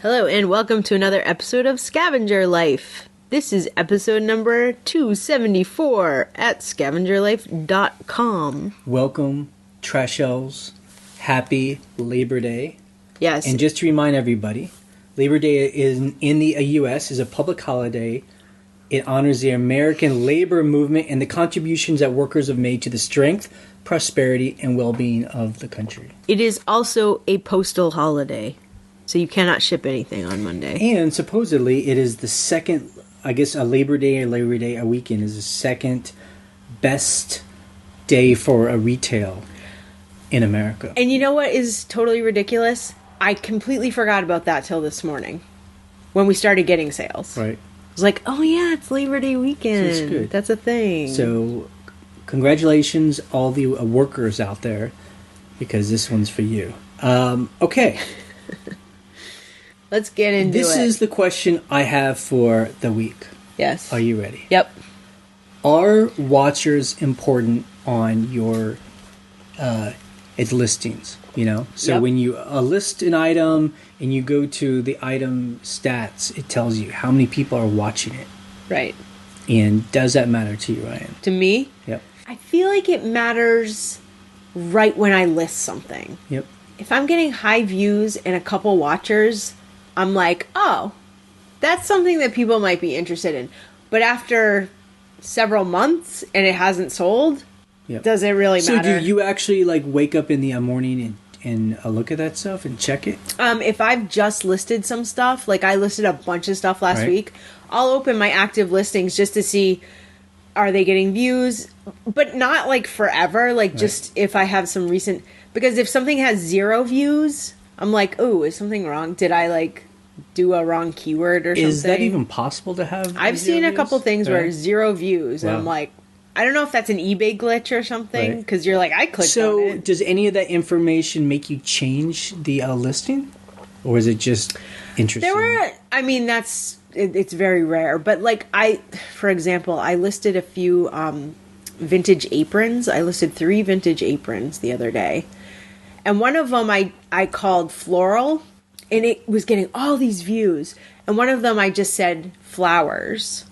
Hello and welcome to another episode of Scavenger Life. This is episode number 274 at scavengerlife.com. Welcome, trash elves. Happy Labor Day. Yes. And just to remind everybody, Labor Day in the U.S. is a public holiday. It honors the American labor movement and the contributions that workers have made to the strength, prosperity, and well-being of the country. It is also a postal holiday, so you cannot ship anything on Monday. And supposedly it is the second, I guess a Labor Day a weekend is the second best day for a retail in America. And you know what is totally ridiculous? I completely forgot about that till this morning when we started getting sales. Right. I was like, oh yeah, it's Labor Day weekend. So it's good. That's a thing. So congratulations, all the workers out there, because this one's for you. Okay. Let's get into it. This is the question I have for the week. Yes. Are you ready? Yep. Are watchers important on your its listings? You know, so Yep. when you list an item and you go to the item stats, it tells you how many people are watching it. Right. And does that matter to you, Ryan? To me? Yep. I feel like it matters right when I list something. Yep. If I'm getting high views and a couple watchers, I'm like, oh, that's something that people might be interested in. But after several months and it hasn't sold, Yep. does it really matter? So do you actually like wake up in the morning and look at that stuff and check it? If I've just listed some stuff, like I listed a bunch of stuff last Right. week, I'll open my active listings just to see, are they getting views? But not like forever, like just if I have some recent, because if something has 0 views, I'm like, oh, is something wrong? Did I like do a wrong keyword or something? Is that even possible to have? I've seen a couple things where 0 views, and Wow. I'm like, I don't know if that's an eBay glitch or something, Right. because you're like, I clicked on So it. does any of that information make you change the listing? Or is it just interesting? There were, I mean, it's very rare, but like for example, I listed a few vintage aprons. I listed 3 vintage aprons the other day. And one of them I called floral, and it was getting all these views. And one of them I just said flowers.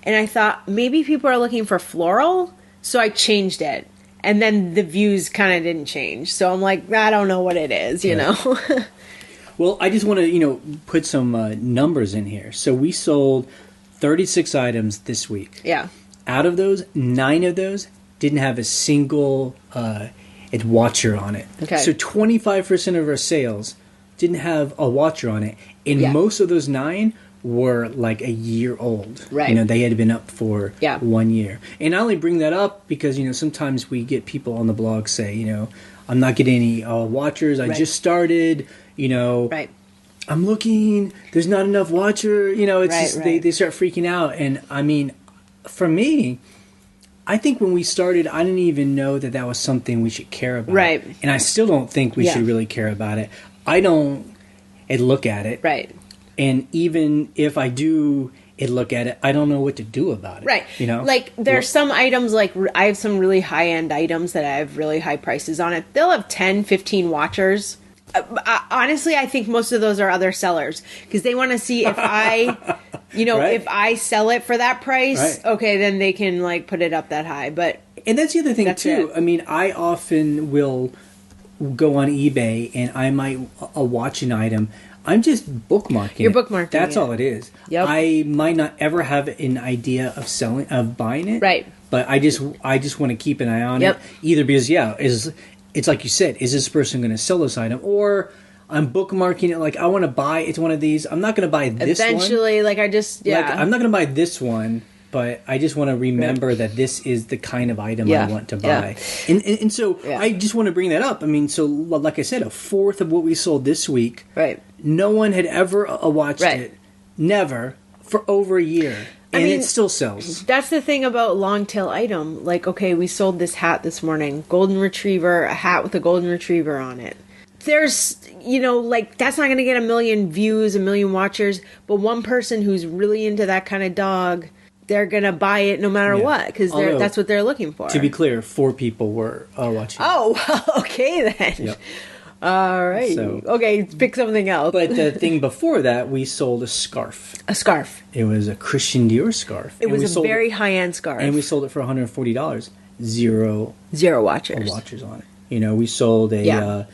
And I thought maybe people are looking for floral, so I changed it. And then the views kind of didn't change. So I'm like, I don't know what it is, you know? Well, I just want to, put some numbers in here. So we sold 36 items this week. Yeah. Out of those, 9 of those didn't have a single watcher on it. Okay. So 25% of our sales didn't have a watcher on it. And Yeah. most of those 9 were like a year old. Right. They had been up for Yeah. 1 year. And I only bring that up because, sometimes we get people on the blog say, I'm not getting any watchers. I Right. just started, Right. I'm looking, there's not enough watcher. It's Right, just, right. they start freaking out. And I mean, for me, I think when we started, I didn't even know that was something we should care about. Right. And I still don't think we Yeah. should really care about it. I don't look at it. Right. And even if I do look at it, I don't know what to do about it. Right. Like there's some items, like I have some really high-end items that I have really high prices on it. They'll have 10, 15 watchers. Honestly, I think most of those are other sellers because they want to see if I, Right. if I sell it for that price, Right. okay, then they can like put it up that high. But And that's the other thing That's too. it. I mean, I often will go on eBay and I might watch an item. I'm just bookmarking. You're it. bookmarking That's it. all it is. Yep. I might not ever have an idea of buying it. Right. But I just want to keep an eye on Yep. it. Either because it's like you said, is this person going to sell this item, or I'm bookmarking it like I want to buy. It's one of these. I'm not going to buy this one. eventually, like I just, yeah. Like, I'm not going to buy this one, but I just want to remember that this is the kind of item Yeah. I want to Yeah. buy. And so Yeah. I just want to bring that up. I mean, so like I said, 1/4 of what we sold this week, Right. no one had ever watched Right. it. Never. For over a year. And mean, it still sells. That's the thing about long tail item. Like, okay, we sold this hat this morning. Golden retriever, a hat with a golden retriever on it. There's, like, that's not going to get 1 million views, 1 million watchers. But one person who's really into that kind of dog, they're going to buy it no matter Yeah. what. Because Although, that's what they're looking for. To be clear, 4 people were watching. Oh, okay then. Yep. All right. So- Okay, pick something else. But the thing before that, we sold a scarf. A scarf. It was a Christian Dior scarf. It And we was a sold very high-end scarf. And we sold it for $140. Zero watchers. watchers on it. You know, we sold a Yeah.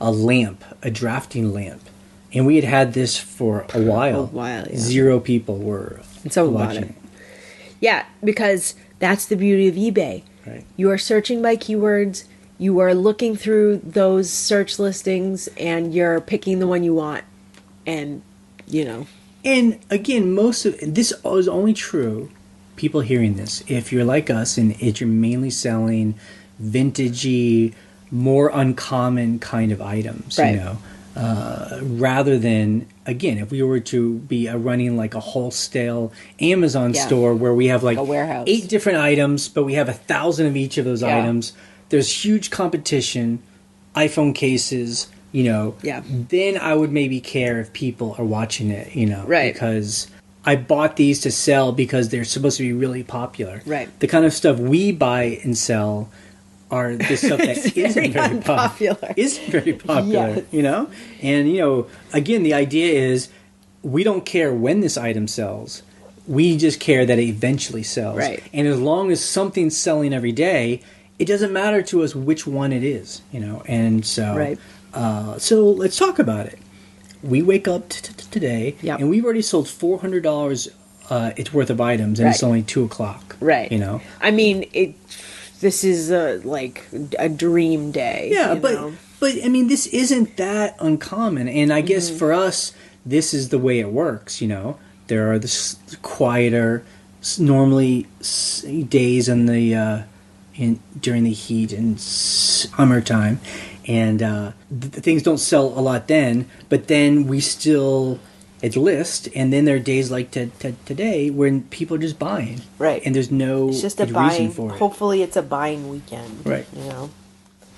a lamp, a drafting lamp, and we had this for a while. Yeah. Zero people were And someone bought watching it. Yeah, because that's the beauty of eBay. Right. You are searching by keywords. You are looking through those search listings, and you're picking the one you want. And, you know. And again, most of this is only true. People hearing this, if you're like us and if you're mainly selling vintagey, more uncommon kind of items, Right. you know, rather than, again, if we were to be running like a wholesale Amazon Yeah. store where we have like a warehouse. 8 different items, but we have 1,000 of each of those Yeah. items. There's huge competition, iPhone cases, you know. Yeah. Then I would maybe care if people are watching it, you know, Right. because I bought these to sell because they're supposed to be really popular. Right. The kind of stuff we buy and sell are the stuff that It's isn't very very unpopular. Isn't very popular, Yes. you know? And, you know, again, the idea is we don't care when this item sells. We just care that it eventually sells. Right. And as long as something's selling every day, it doesn't matter to us which one it is, you know? And so, Right. So let's talk about it. We wake up today, Yep. and we've already sold $400 its worth of items, and it's Right. only 2:00. Right. You know. I mean, this is like a dream day. Yeah, you but know? I mean, this isn't that uncommon, and I guess Mm-hmm. for us, this is the way it works. You know, there are the quieter, normally days in the during the heat and summertime, and things don't sell a lot then. But then we still. It's list, and then there are days like today when people are just buying, Right. And there's no It's just a reason buying. for it, Hopefully, it's a buying weekend. Right. You know.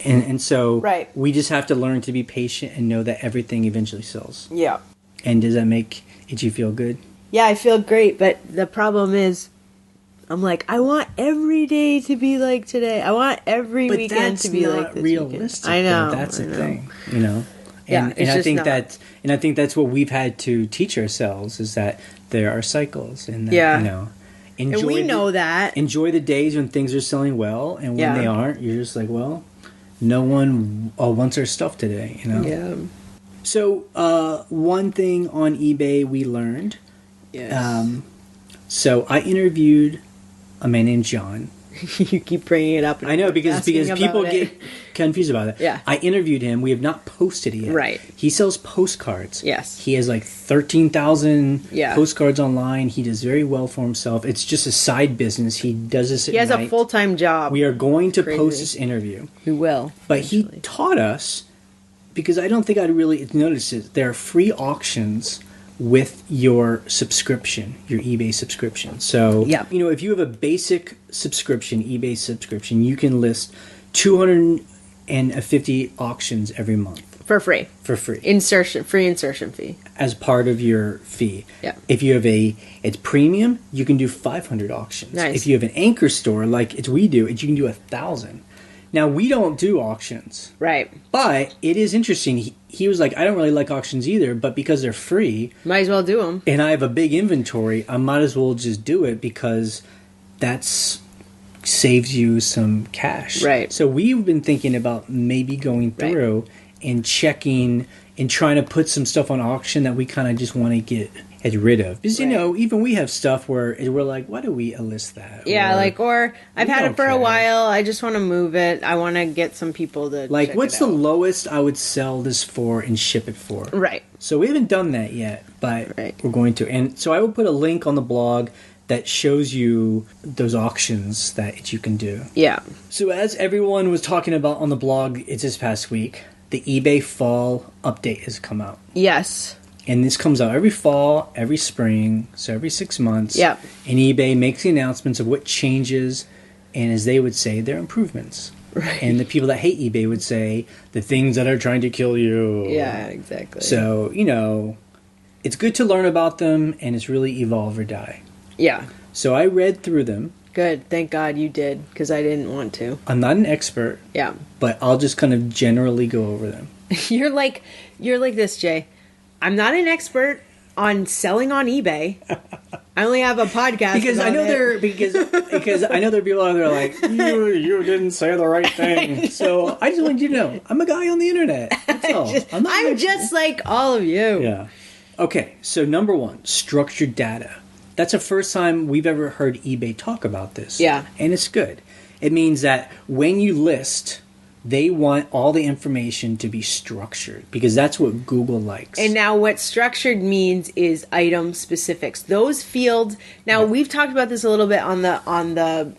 and so Right. we just have to learn to be patient and know that everything eventually sells. Yeah. And does that make you feel good? Yeah, I feel great, but the problem is, I'm like, I want every day to be like today. I want every But weekend that's to be not like this realistic. weekend. I know. though. That's I the know. thing, you know. Yeah, And, it's and I just think not. I think that's what we've had to teach ourselves is that there are cycles, and that, Yeah. you know, And we know that. Enjoy the days when things are selling well, and when Yeah. they aren't, you're just like, well, no one wants our stuff today, you know. Yeah. So one thing on eBay we learned. Yes. So I interviewed a man named John. You keep bringing it up. And I know because asking about people it. get confused about it. Yeah. I interviewed him. We have not posted it yet. Right. He sells postcards. Yes. He has like 13,000 Yeah. postcards online. He does very well for himself. It's just a side business. He does this at He has night. a full-time job. We are going to Crazy. post this interview. He will. But he eventually. taught us, because I don't think I'd really noticed it, there are free auctions with your subscription, your eBay subscription. So, Yep. you know, if you have a basic subscription, eBay subscription, you can list 250 auctions every month For free. for free Free insertion fee. as part of your fee. Yeah. If you have it's premium, you can do 500 auctions. Nice. If you have an anchor store like we do, you can do 1,000. Now, we don't do auctions. Right. But it is interesting. He was like, I don't really like auctions either, but because they're free Might as well do them. and I have a big inventory, I might as well just do it because that's saves you some cash. Right. So we've been thinking about maybe going Right. through and checking and trying to put some stuff on auction that we kind of just want to get rid of. Because, you Right. know, even we have stuff where we're like, why do we list that? Yeah, or I've we had don't it for a care. while. I just want to move it. I want to get some people to Like, check what's it the out. lowest I would sell this for and ship it for? Right. So we haven't done that yet, but Right. we're going to. And so I will put a link on the blog that shows you those auctions that you can do. Yeah. So as everyone was talking about on the blog, it's this past week, the eBay fall update has come out. Yes. And this comes out every fall, every spring, so every 6 months. Yep. And eBay makes the announcements of what changes, and as they would say, they're improvements. Right. And the people that hate eBay would say, the things that are trying to kill you. Yeah, exactly. So, you know, it's good to learn about them, and it's really evolve or die. Yeah. So I read through them, Good. Thank God you did, because I didn't want to. I'm not an expert, Yeah. but I'll just kind of generally go over them. You're like this, Jay. I'm not an expert on selling on eBay. I only have a podcast Because I know because I know there are people out there like you didn't say the right thing. So I just want you to know I'm a guy on the internet. That's all. I'm just like all of you. Yeah. Okay. So number one, structured data. That's the first time we've ever heard eBay talk about this. Yeah. And it's good. It means that when you list, they want all the information to be structured because that's what Google likes. And now what structured means is item specifics. Those fields, now we've talked about this a little bit on the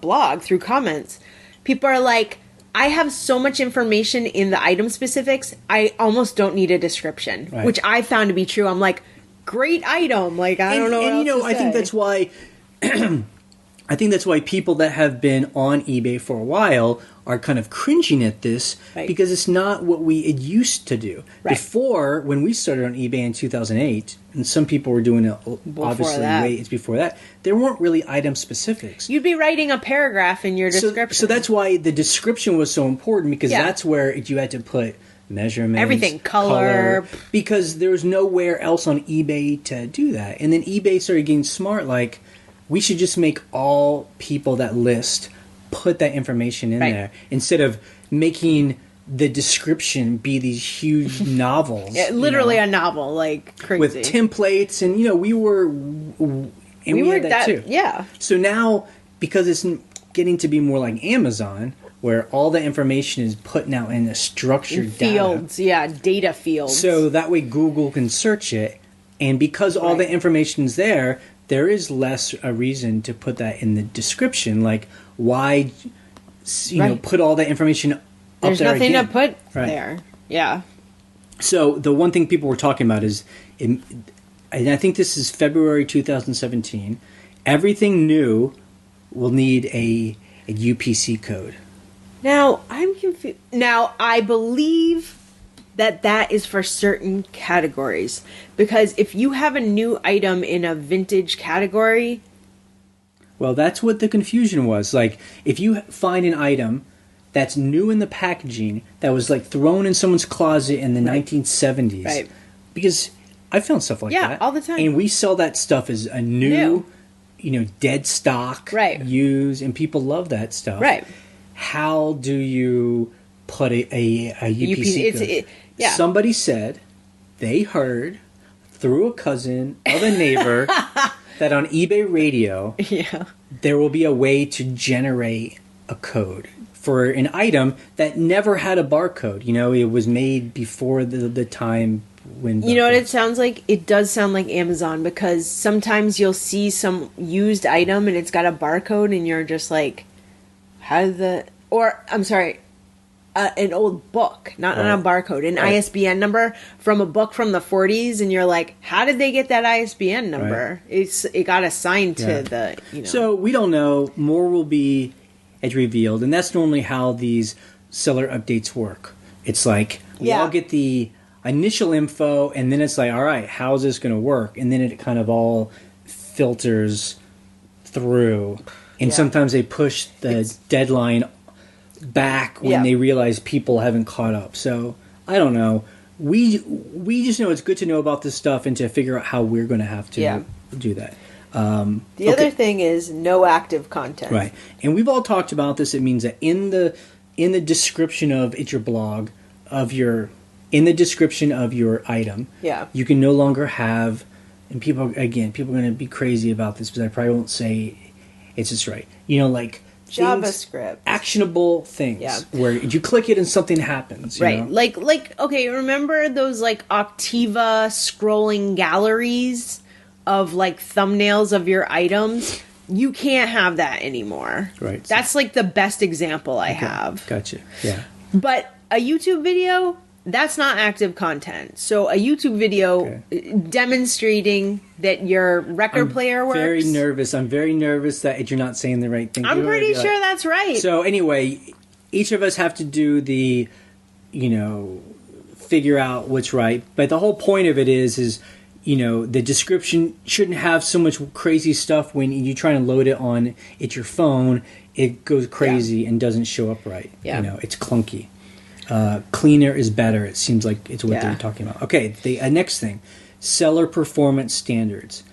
blog through comments. People are like, I have so much information in the item specifics, I almost don't need a description, right. Which I found to be true. I'm like, great item. Like, I don't know what else to I think say. that's why I think that's why people that have been on eBay for a while are kind of cringing at this right. Because it's not what we used to do. Right. Before, when we started on eBay in 2008, and some people were doing it obviously way before that, there weren't really item specifics. You'd be writing a paragraph in your description. So that's why the description was so important because that's where you had to put measurements, everything, color, because there was nowhere else on eBay to do that. And then eBay started getting smart, like, we should just make all people that list put that information in there instead of making the description be these huge novels. Yeah, literally a novel, like crazy. With templates, and we had that too. Yeah. So now, because it's getting to be more like Amazon, where all the information is put now in a structured fields, data fields. So that way Google can search it, and because all the information is there is less a reason to put that in the description. Like, why, put all that information up there? There's nothing again. to put there. Yeah. So the one thing people were talking about is, and I think this is February 2017, everything new will need a UPC code. Now, I'm confused. Now, I believe that is for certain categories. Because if you have a new item in a vintage category... Well, that's what the confusion was. Like, if you find an item that's new in the packaging that was, like, thrown in someone's closet in the 1970s... Right. Because I found stuff like that. Yeah, all the time. And we sell that stuff as a new. Dead stock. Right. Used, and people love that stuff. Right. How do you put a UPC code? Somebody said they heard through a cousin of a neighbor that on eBay Radio there will be a way to generate a code for an item that never had a barcode. It was made before the time when... You know what it sounds like? It does sound like Amazon, because sometimes you'll see some used item and it's got a barcode and you're just like, how did the... Or, I'm sorry, an old book, not a barcode, an ISBN number from a book from the 40s, and you're like, how did they get that ISBN number? Right. It got assigned to the... So we don't know. More will be revealed, and that's normally how these seller updates work. It's like, we all get the initial info, and then it's like, all right, how's this going to work? And then it kind of all filters through. And sometimes they push the deadline back when they realize people haven't caught up. So, I don't know. We just know it's good to know about this stuff and to figure out how we're going to have to do that. The other thing is no active content. Right. And we've all talked about this. It means that in the description of your blog, in the description of your item, you can no longer have, and people are going to be crazy about this, but I probably won't say it's just right. Like JavaScript, actionable things where you click it and something happens. Right. Like okay, remember those like Optiva scrolling galleries of like thumbnails of your items? You can't have that anymore. Right. That's like the best example I have. Gotcha. Yeah. But a YouTube video, that's not active content. So a YouTube video demonstrating that your record player works. I'm very nervous that you're not saying the right thing. I'm pretty sure that's right. So anyway, each of us have to do the, figure out what's right. But the whole point of it is the description shouldn't have so much crazy stuff. When you try and load it on your phone, it goes crazy and doesn't show up right. Yeah. It's clunky. Cleaner is better. It seems like it's what they're talking about. Okay, the next thing, seller performance standards.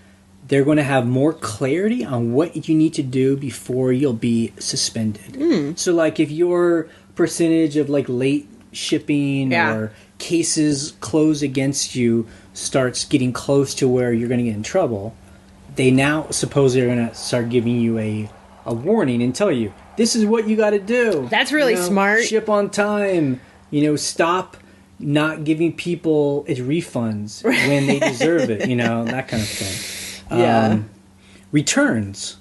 They're going to have more clarity on what you need to do before you'll be suspended. So, like, if your percentage of like late shipping or cases closed against you starts getting close to where you're going to get in trouble, they now suppose they're going to start giving you a warning and tell you, this is what you got to do. That's really smart. Ship on time. Stop not giving people refunds when they deserve it. That kind of thing. Returns.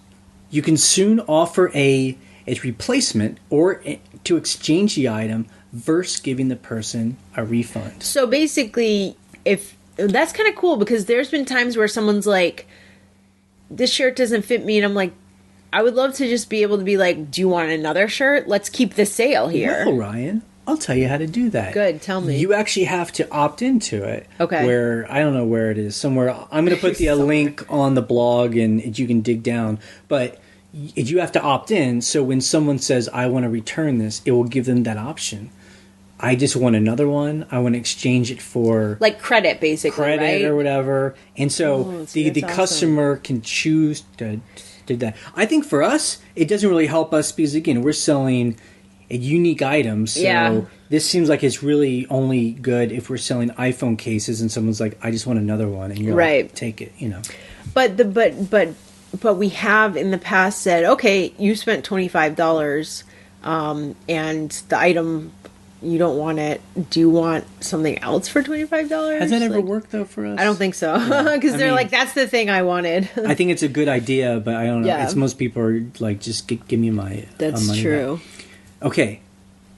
You can soon offer a replacement or to exchange the item versus giving the person a refund. So basically, if that's kind of cool, because there's been times where someone's like, this shirt doesn't fit me, and I'm like, I would love to just be able to be like, do you want another shirt? Let's keep the sale here. Well, Ryan, I'll tell you how to do that. Good, tell me. You actually have to opt into it. Okay. Where, I don't know where it is, somewhere. I'm going to put the link on the blog and you can dig down. But you have to opt in, so when someone says, I want to return this, it will give them that option. I just want another one. I want to exchange it for... like credit, basically, right? or whatever. And so the customer can choose to do that. I think for us, it doesn't really help us because, again, we're selling a unique item. So this seems like it's really only good if we're selling iPhone cases and someone's like, I just want another one. And you're like, take it, But we have in the past said, okay, you spent $25 and the item, you don't want it. Do you want something else for $25? Has that ever worked, though, for us? I don't think so. Because they're like, that's the thing I wanted. I think it's a good idea, but I don't know. It's most people are like, just give me my That's money true. back. Okay.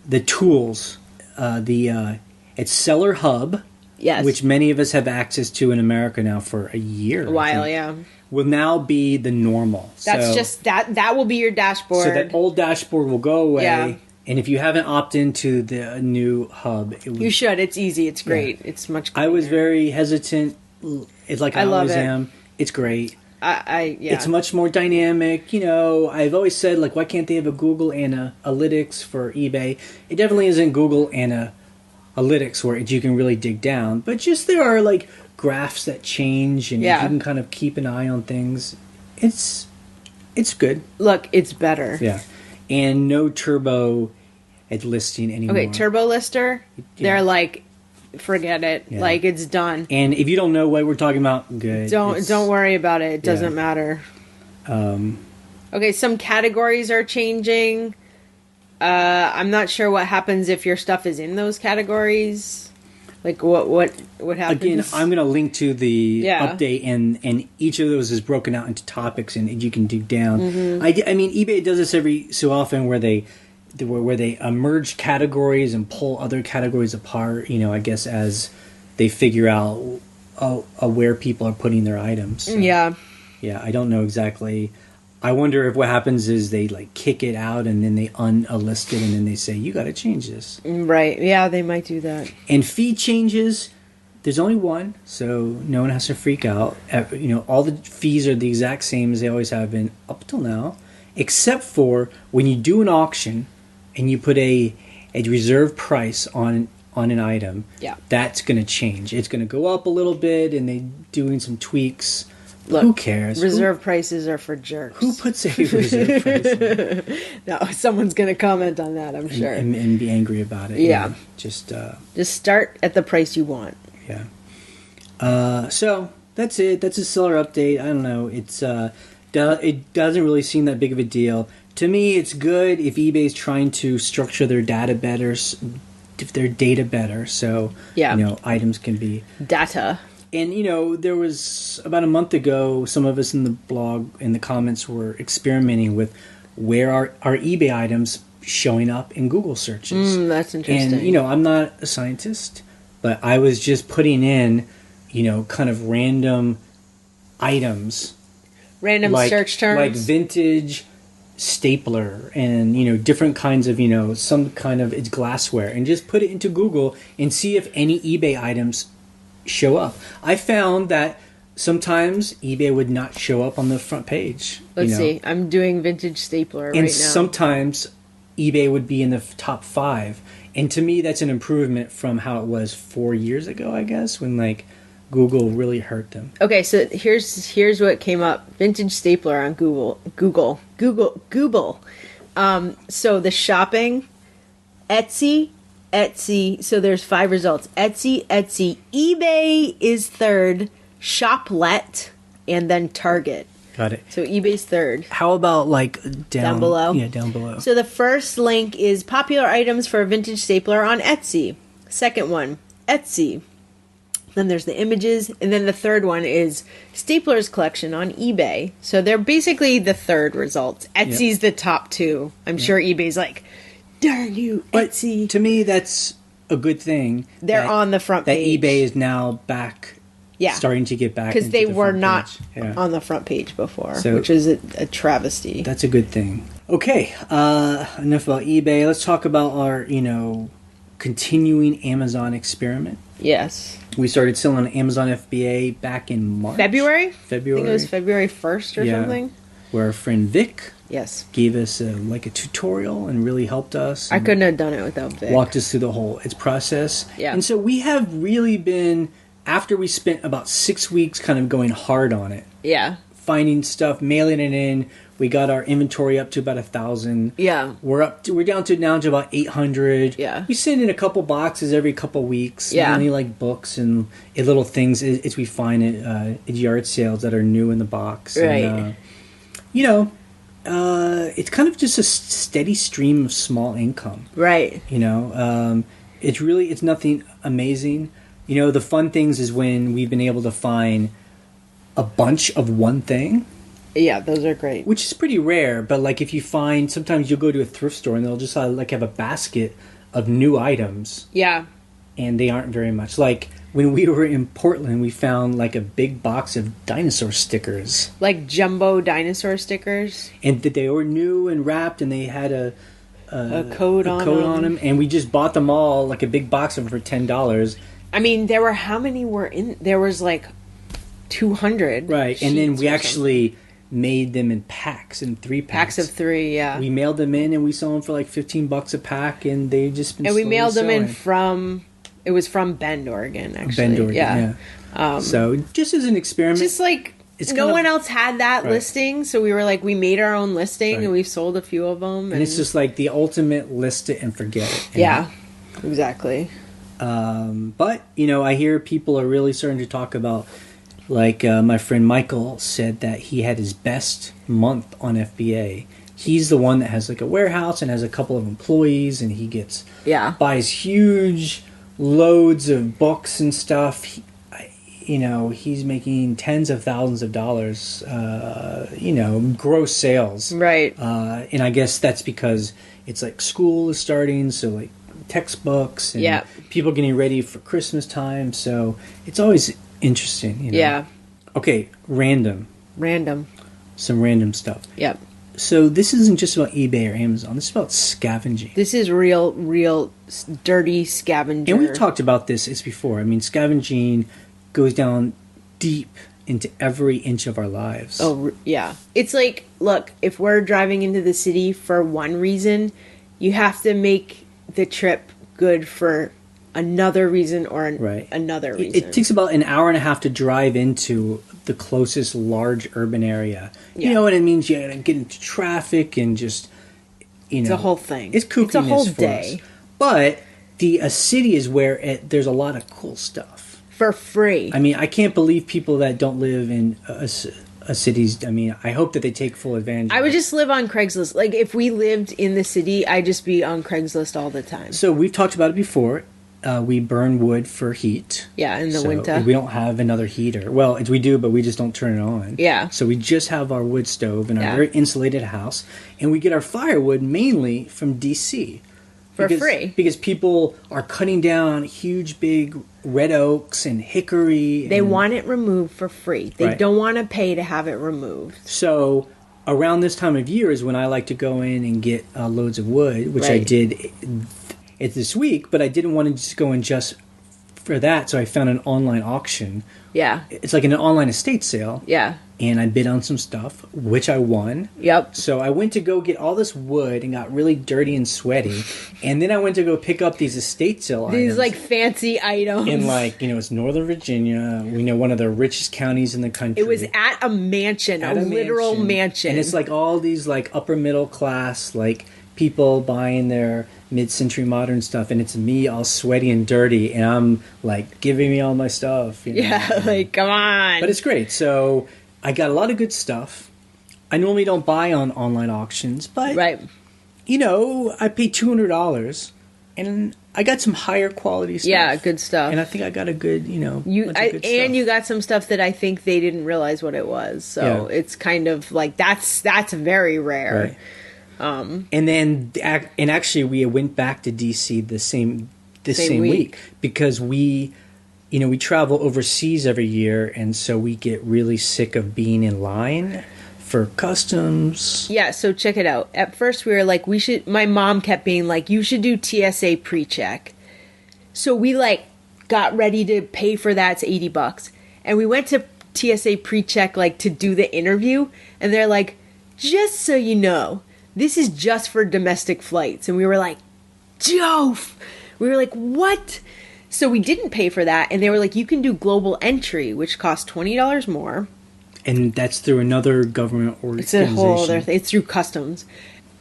The tools. It's Seller Hub. Yes. Which many of us have access to in America now for a year. A while, will now be the normal. That's just that will be your dashboard. So that old dashboard will go away. Yeah. And if you haven't opted into the new hub, you should. It's easy. It's great. It's much cleaner. I was very hesitant. It's like I always am. It's great. It's much more dynamic. I've always said, like, why can't they have a Google Analytics for eBay? It definitely isn't Google Analytics where you can really dig down. But just there are, like, graphs that change and you can kind of keep an eye on things. It's good. Look, it's better. Yeah. And no turbo at listing anymore. Okay, turbo lister, they're like, forget it. Yeah. Like, it's done. And if you don't know what we're talking about, good. Don't worry about it. It doesn't matter. Okay, some categories are changing. I'm not sure what happens if your stuff is in those categories. Like, what happens? Again, I'm going to link to the update, and each of those is broken out into topics, and you can dig down. Mm-hmm. I mean, eBay does this every so often where they merge categories and pull other categories apart, I guess as they figure out where people are putting their items. So, yeah, I don't know exactly. I wonder if what happens is they like kick it out and then they unlist it and then they say, you got to change this. Right. Yeah, they might do that. And fee changes, there's only one, so no one has to freak out. All the fees are the exact same as they always have been up till now, except for when you do an auction and you put a reserve price on an item, that's going to change. It's going to go up a little bit and they're doing some tweaks. Look, who cares? Reserve prices are for jerks. Who puts a reserve price? No, someone's going to comment on that, I'm sure. And be angry about it. Yeah. Just start at the price you want. Yeah. So that's it. That's a seller update. I don't know. It's it doesn't really seem that big of a deal. To me, it's good if eBay's trying to structure their data better, so items can be data. And, there was about a month ago, some of us in the blog, in the comments, were experimenting with where are eBay items showing up in Google searches. That's interesting. And, I'm not a scientist, but I was just putting in, kind of random items. Random search terms? Like vintage stapler and, different kinds of, some kind of it's glassware. And just put it into Google and see if any eBay items show up. I found that sometimes eBay would not show up on the front page. Let's see. I'm doing vintage stapler right now. And sometimes eBay would be in the top 5. And to me, that's an improvement from how it was 4 years ago, I guess, when like Google really hurt them. Okay, so here's what came up. Vintage stapler on Google. So the shopping, Etsy. So there's 5 results. Etsy. eBay is 3rd. Shoplet, and then Target. Got it. So eBay's 3rd. How about like down below? Yeah, down below. So the first link is popular items for a vintage stapler on Etsy. Second one, Etsy. Then there's the images, and then the third one is Stapler's collection on eBay. So they're basically the 3rd results. Etsy's the top 2. I'm sure eBay's like, darn you, Etsy. But to me, that's a good thing. They're on the front page. That eBay is now back. Yeah. Starting to get back. Because they were not on the front page before, which is a travesty. That's a good thing. Okay, enough about eBay. Let's talk about our, continuing Amazon experiment. Yes. We started selling on Amazon FBA back in March. February? I think it was February 1st or something. Where our friend Vic gave us a tutorial and really helped us. I couldn't have done it without Vic. Walked us through the whole process. Yeah. And so we have really been... After we spent about 6 weeks kind of going hard on it. Yeah. Finding stuff, mailing it in. We got our inventory up to about 1,000. Yeah. We're down to about 800. Yeah. We send in a couple boxes every couple weeks. Yeah. Mainly like books and little things as we find it at yard sales that are new in the box. Right. And, it's kind of just a steady stream of small income. Right. It's nothing amazing. The fun things is when we've been able to find a bunch of one thing. Yeah, those are great. Which is pretty rare, but like if you find, sometimes you'll go to a thrift store and they'll just have a basket of new items. Yeah. And they aren't very much. Like when we were in Portland, we found like a big box of dinosaur stickers. Like jumbo dinosaur stickers. And they were new and wrapped and they had a code on them. And we just bought them all, like a big box of them for $10. I mean, how many were in? There was like 200. Right, and then we actually made them in packs, in 3 packs. Packs of 3, yeah. We mailed them in and we sold them for like $15 a pack, and they've just been. And we mailed them in from. It was from Bend, Oregon, actually. Bend, Oregon, yeah. So just as an experiment, just like no one else had that listing, so we were like, we made our own listing and we've sold a few of them, and it's just like the ultimate list it and forget it. Yeah, exactly. But, I hear people are really starting to talk about, like my friend Michael said that he had his best month on FBA. He's the one that has like a warehouse and has a couple of employees, and he buys huge loads of books and stuff. He's making tens of thousands of dollars, gross sales. Right. And I guess that's because it's like school is starting, so like textbooks and people getting ready for Christmas time, so it's always interesting. Yeah. Okay, random. Some random stuff. Yep. So this isn't just about eBay or Amazon. This is about scavenging. This is real dirty scavenger. And we've talked about this before. I mean, scavenging goes down deep into every inch of our lives. Oh, yeah. It's like, look, if we're driving into the city for one reason, you have to make the trip good for another reason or another reason. It takes about an hour and a half to drive into the closest large urban area. You know what it means? You gotta get into traffic and just, it's a whole thing. It's kookiness. It's a whole day. Us. But a city is where there's a lot of cool stuff for free. I mean, I can't believe people that don't live in a cities. I mean, I hope that they take full advantage. I would just live on Craigslist. Like, if we lived in the city, I'd just be on Craigslist all the time. So we've talked about it before. We burn wood for heat. Yeah, in the winter. We don't have another heater. Well, we do, but we just don't turn it on. Yeah. So we just have our wood stove in our very insulated house, and we get our firewood mainly from DC. For free. Because people are cutting down huge, big red oaks and hickory. They want it removed for free. They don't want to pay to have it removed. So around this time of year is when I like to go in and get loads of wood, which I did this week, but I didn't want to just go in just for that, so I found an online auction. Yeah. It's like an online estate sale. Yeah. And I bid on some stuff, which I won. Yep. So I went to go get all this wood and got really dirty and sweaty. And then I went to go pick up these estate sale items. These, like, fancy items. In, like, it's Northern Virginia. We know one of the richest counties in the country. It was at a mansion, a literal mansion. And it's, like, all these, like, upper middle class, like, people buying their mid-century modern stuff, and it's me all sweaty and dirty, and I'm like, giving me all my stuff. Yeah, like, come on. But it's great. So I got a lot of good stuff. I normally don't buy on online auctions, but right. I paid $200, and I got some higher quality stuff. Yeah, good stuff. And I think I got a good, good you got some stuff that I think they didn't realize what it was. So it's kind of like that's very rare. Right. And actually we went back to DC the same week because we travel overseas every year, and so we get really sick of being in line for customs. Yeah, so check it out. At first we were like, my mom kept being like, you should do TSA pre-check. So we like got ready to pay for that. It's $80. And we went to TSA pre-check like to do the interview, and they're like, just so you know, this is just for domestic flights. And we were like, Jove! We were like, what? So we didn't pay for that. And they were like, you can do global entry, which costs $20 more. And that's through another government organization. It's a whole other thing. It's through customs.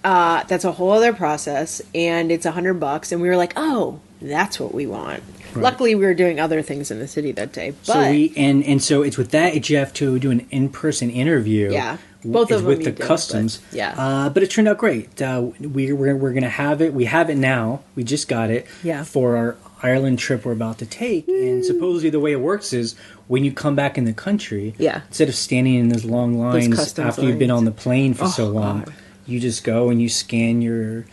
That's a whole other process. And it's $100. And we were like, oh, that's what we want. Right. Luckily, we were doing other things in the city that day. But so it's with that you have to do an in-person interview. Yeah. Both of them with the customs. But, yeah. But it turned out great. We're going to have it. We have it now. We just got it for our Ireland trip we're about to take. And supposedly the way it works is when you come back in the country, instead of standing in those long lines after you've been on the plane for so long, you just go and you scan your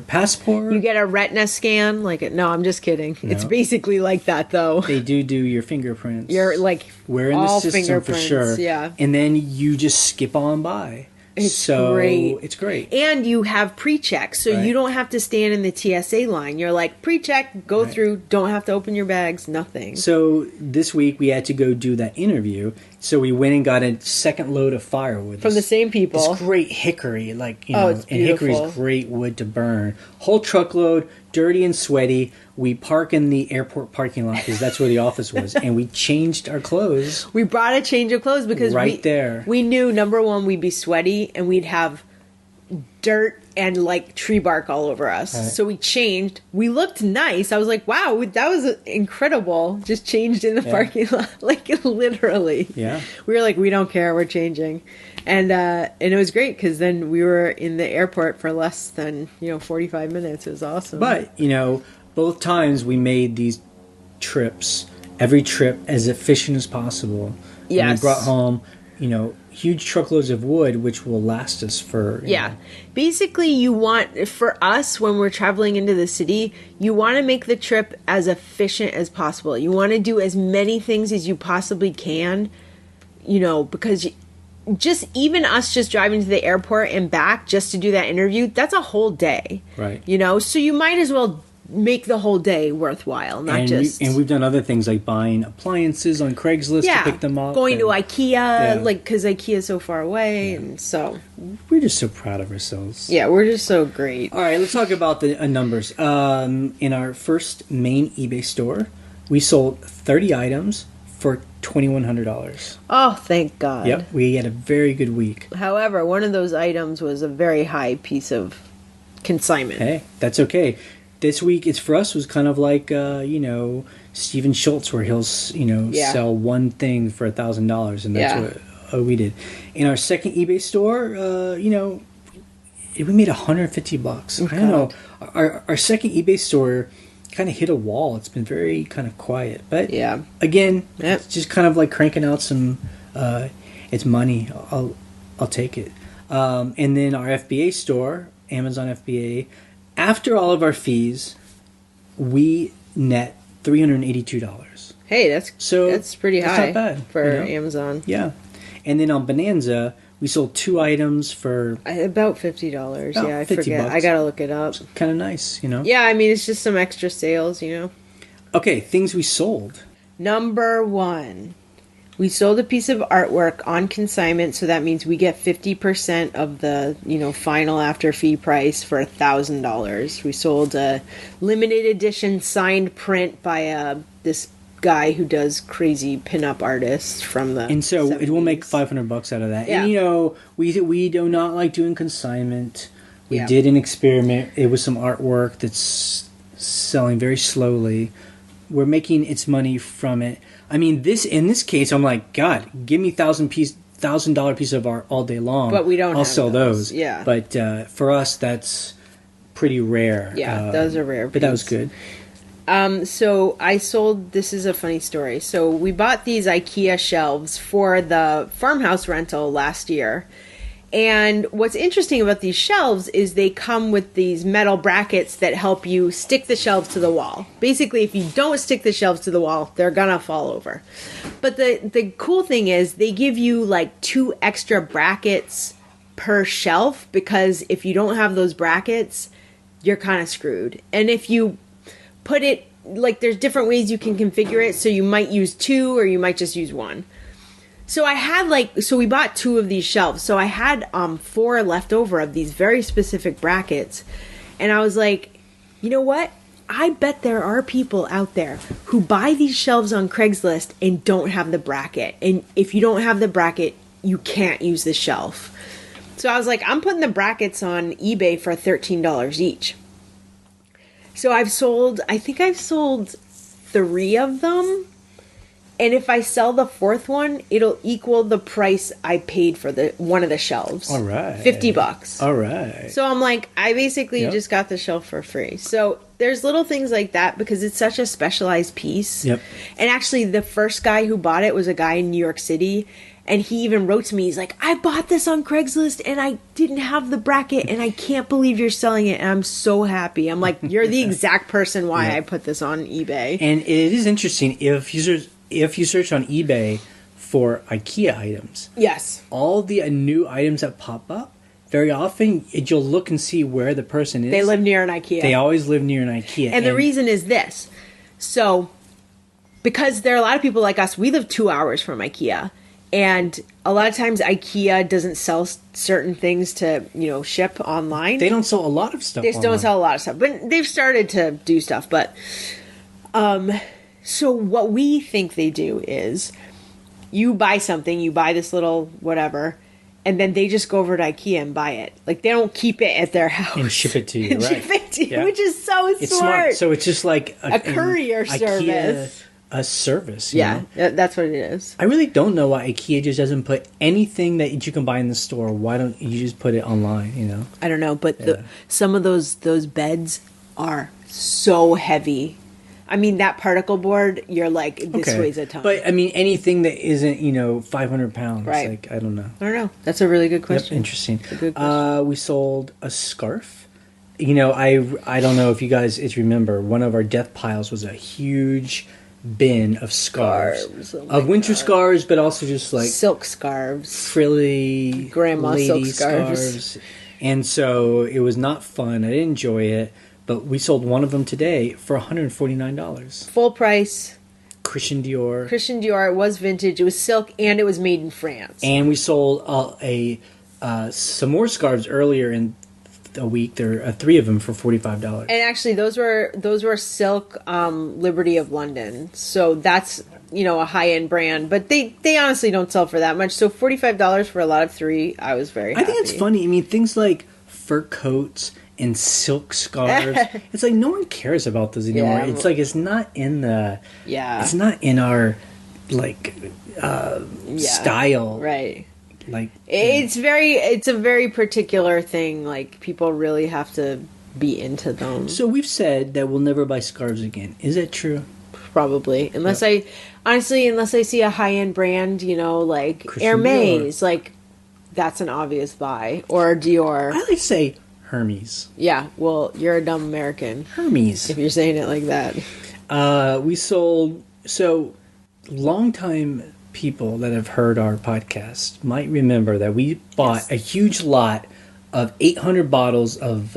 passport. You get a retina scan. No, I'm just kidding. No. It's basically like that, though. They do your fingerprints. You're like we're in the system for sure. Yeah, and then you just skip on by. It's great. It's great. And you have pre-check, so you don't have to stand in the TSA line. You're like, pre-check, go through, don't have to open your bags, nothing. So this week we had to go do that interview. So we went and got a second load of firewood. From the same people. This great hickory, it's and hickory's great wood to burn. Whole truckload, dirty and sweaty. We park in the airport parking lot because that's where the office was, and we changed our clothes. We brought a change of clothes because there. We knew, number one, we'd be sweaty and we'd have dirt and like tree bark all over us. Right. So we changed. We looked nice. I was like, wow, that was incredible. Just changed in the parking lot, like literally. Yeah. We were like, we don't care. We're changing. And it was great because then we were in the airport for less than 45 minutes. It was awesome. But both times we made these trips, every trip as efficient as possible. Yes. And we brought home, huge truckloads of wood, which will last us for... Basically, you want, for us, when we're traveling into the city, you want to make the trip as efficient as possible. You want to do as many things as you possibly can, because... Just even us just driving to the airport and back just to do that interview, that's a whole day. Right. So you might as well make the whole day worthwhile, not just... And we've done other things like buying appliances on Craigslist to pick them up. Going to IKEA, because IKEA's so far away, and so... We're just so proud of ourselves. Yeah, we're just so great. All right, let's talk about the numbers. In our first main eBay store, we sold 30 items for $2,100. Oh, thank God. Yep, we had a very good week. However, one of those items was a very high piece of consignment. Hey, that's okay. This week, for us, was kind of like, Stephen Schultz, where he'll, sell one thing for $1,000, and that's what we did. In our second eBay store, we made $150. I don't know. Our second eBay store kind of hit a wall. It's been very kind of quiet, but again, it's just kind of like cranking out some. It's money. I'll take it. And then our FBA store, Amazon FBA, after all of our fees, we net $382. Hey, that's pretty high. Not bad for Amazon. Yeah, and then on Bonanza, we sold 2 items for about $50. I $50. forget. I gotta look it up. Kind of nice, Yeah, I mean, it's just some extra sales, Okay, things we sold. Number 1. We sold a piece of artwork on consignment, so that means we get 50% of the, final after fee price for $1,000. We sold a limited edition signed print by this guy who does crazy pinup artists from the And so 70s. it will make $500 out of that. Yeah. And we do not like doing consignment. We Yeah. did an experiment. It was some artwork that's selling very slowly. We're making its money from it. I mean, in this case, I'm like, God, give me $1,000 piece of art all day long. But we don't I'll have sell those. Yeah. But for us, that's pretty rare. Yeah, those are rare. But that was good. So I sold, this is a funny story. So we bought these IKEA shelves for the farmhouse rental last year. And what's interesting about these shelves is they come with these metal brackets that help you stick the shelves to the wall. Basically, if you don't stick the shelves to the wall, they're gonna fall over. But the cool thing is they give you like 2 extra brackets per shelf, because if you don't have those brackets, you're kind of screwed. And if you put it, like, there's different ways you can configure it, so you might use 2 or you might just use 1. So I had we bought 2 of these shelves. So I had 4 left over of these very specific brackets. And I was like, you know what? I bet there are people out there who buy these shelves on Craigslist and don't have the bracket. And if you don't have the bracket, you can't use the shelf. So I was like, I'm putting the brackets on eBay for $13 each. So I think I've sold 3 of them. And if I sell the 4th one, it'll equal the price I paid for one of the shelves. All right. $50. All right. So I'm like, I basically just got the shelf for free. So there's little things like that because it's such a specialized piece. Yep. And actually, the first guy who bought it was a guy in New York City. And he even wrote to me, he's like, I bought this on Craigslist and I didn't have the bracket and I can't believe you're selling it. And I'm so happy. I'm like, you're the exact person why I put this on eBay. And it is interesting, if you search on eBay for IKEA items, Yes. all the new items that pop up, very often you'll look and see where the person is. They live near an IKEA. They always live near an IKEA. And the reason is this. So, because there are a lot of people like us, we live 2 hours from IKEA. And a lot of times IKEA doesn't sell certain things to, ship online. They don't sell a lot of stuff They online. don't sell a lot of stuff. But they've started to do stuff. But, so what we think they do is you buy something, you buy this little whatever, and then they just go over to IKEA and buy it. Like, they don't keep it at their house. And ship it to you, right. Ship it to you, Yeah. which is so It's smart. So it's just like a courier service. A service. You know? That's what it is. I really don't know why IKEA just doesn't put anything that you can buy in the store. Why don't you just put it online, I don't know, but some of those beds are so heavy. I mean, that particle board, you're like, this weighs a ton. But, I mean, anything that isn't, 500 pounds. Right. Like, I don't know. I don't know. That's a really good question. Yep, interesting. That's a good question. We sold a scarf. I don't know if you guys remember, one of our death piles was a huge bin of scarves. Oh of winter scarves, but also just like silk scarves. Frilly Grandma lady silk scarves. And so it was not fun. I didn't enjoy it. But we sold one of them today for $149. Full price. Christian Dior. Christian Dior. It was vintage. It was silk, and it was made in France. And we sold some more scarves earlier in a week. There are 3 of them for $45. And actually, those were silk Liberty of London. So that's a high end brand, but they honestly don't sell for that much. So $45 for a lot of 3, I was very happy. I think it's funny. I mean, things like fur coats and silk scarves. It's like no one cares about those anymore. Yeah. It's like it's not in the It's not in our style. Right. Like it's a very particular thing. Like, people really have to be into them. So we've said that we'll never buy scarves again. Is that true? Probably. Unless I see a high end brand, like Christian Hermes, like that's an obvious buy. Or Dior. I like to say Hermes. Yeah, well, you're a dumb American. Hermes. If you're saying it like that. We sold... So, longtime people that have heard our podcast might remember that we bought a huge lot of 800 bottles of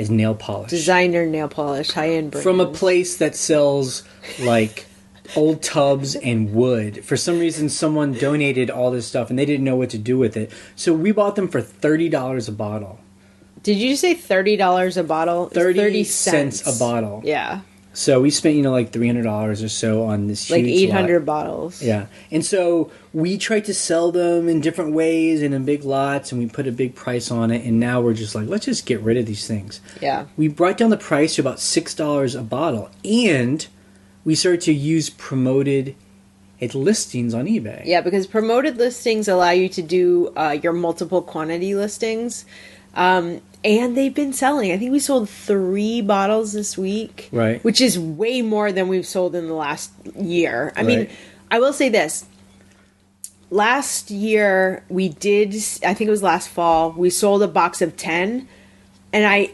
as nail polish. Designer nail polish, high-end brands. From a place that sells, like, old tubs and wood. For some reason, someone donated all this stuff, and they didn't know what to do with it. So we bought them for $30 a bottle. Did you say $30 a bottle? 30 cents a bottle. Yeah. So we spent, like $300 or so on this huge like 800 lot. bottles. Yeah. And so we tried to sell them in different ways and in big lots, and we put a big price on it, and now we're just like, let's just get rid of these things. Yeah. We brought down the price to about $6 a bottle, and we started to use promoted listings on eBay. Yeah, because promoted listings allow you to do your multiple quantity listings. And they've been selling. I think we sold 3 bottles this week. Right. Which is way more than we've sold in the last year. I mean, I will say this. Last year, we did, I think it was last fall, we sold a box of 10. And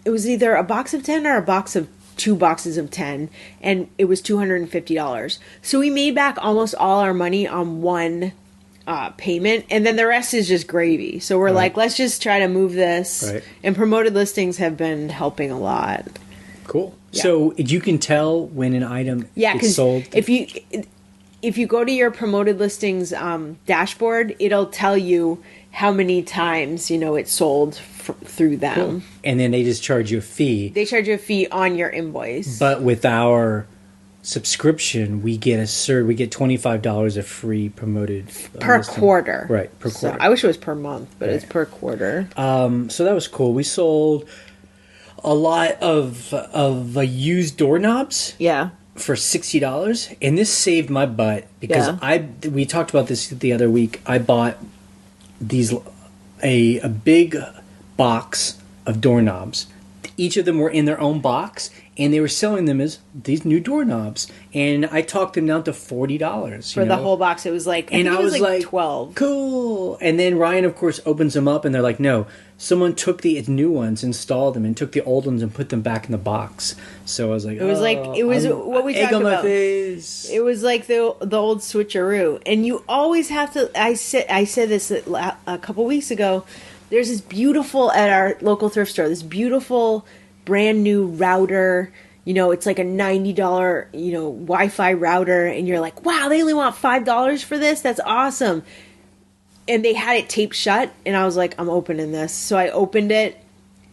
it was either a box of 10 or a box of 2 boxes of 10. And it was $250. So we made back almost all our money on one payment, and then the rest is just gravy. So we're like, let's just try to move this. Right. And promoted listings have been helping a lot. Cool. Yeah. So you can tell when an item is sold. If you go to your promoted listings dashboard, it'll tell you how many times it's sold through them. Cool. And then they just charge you a fee. They charge you a fee on your invoice. But with our subscription, we get $25 of free promoted per listing. quarter. Right, per quarter. So I wish it was per month, but it's per quarter. So that was cool. We sold a lot of used doorknobs. Yeah. For $60, and this saved my butt because we talked about this the other week. I bought a big box of doorknobs. Each of them were in their own box, and they were selling them as these new doorknobs. And I talked them down to $40 for the whole box. It was like, I was like 12. Cool. And then Ryan, of course, opens them up, and they're like, no, someone took the new ones, installed them, and took the old ones and put them back in the box. So I was like, it was what we talked about. It was like the old switcheroo, and you always have to. I said this a couple weeks ago. There's this beautiful, at our local thrift store, this beautiful brand new router. It's like a $90, Wi-Fi router, and you're like, wow, they only want $5 for this? That's awesome. And they had it taped shut, and I was like, I'm opening this. So I opened it,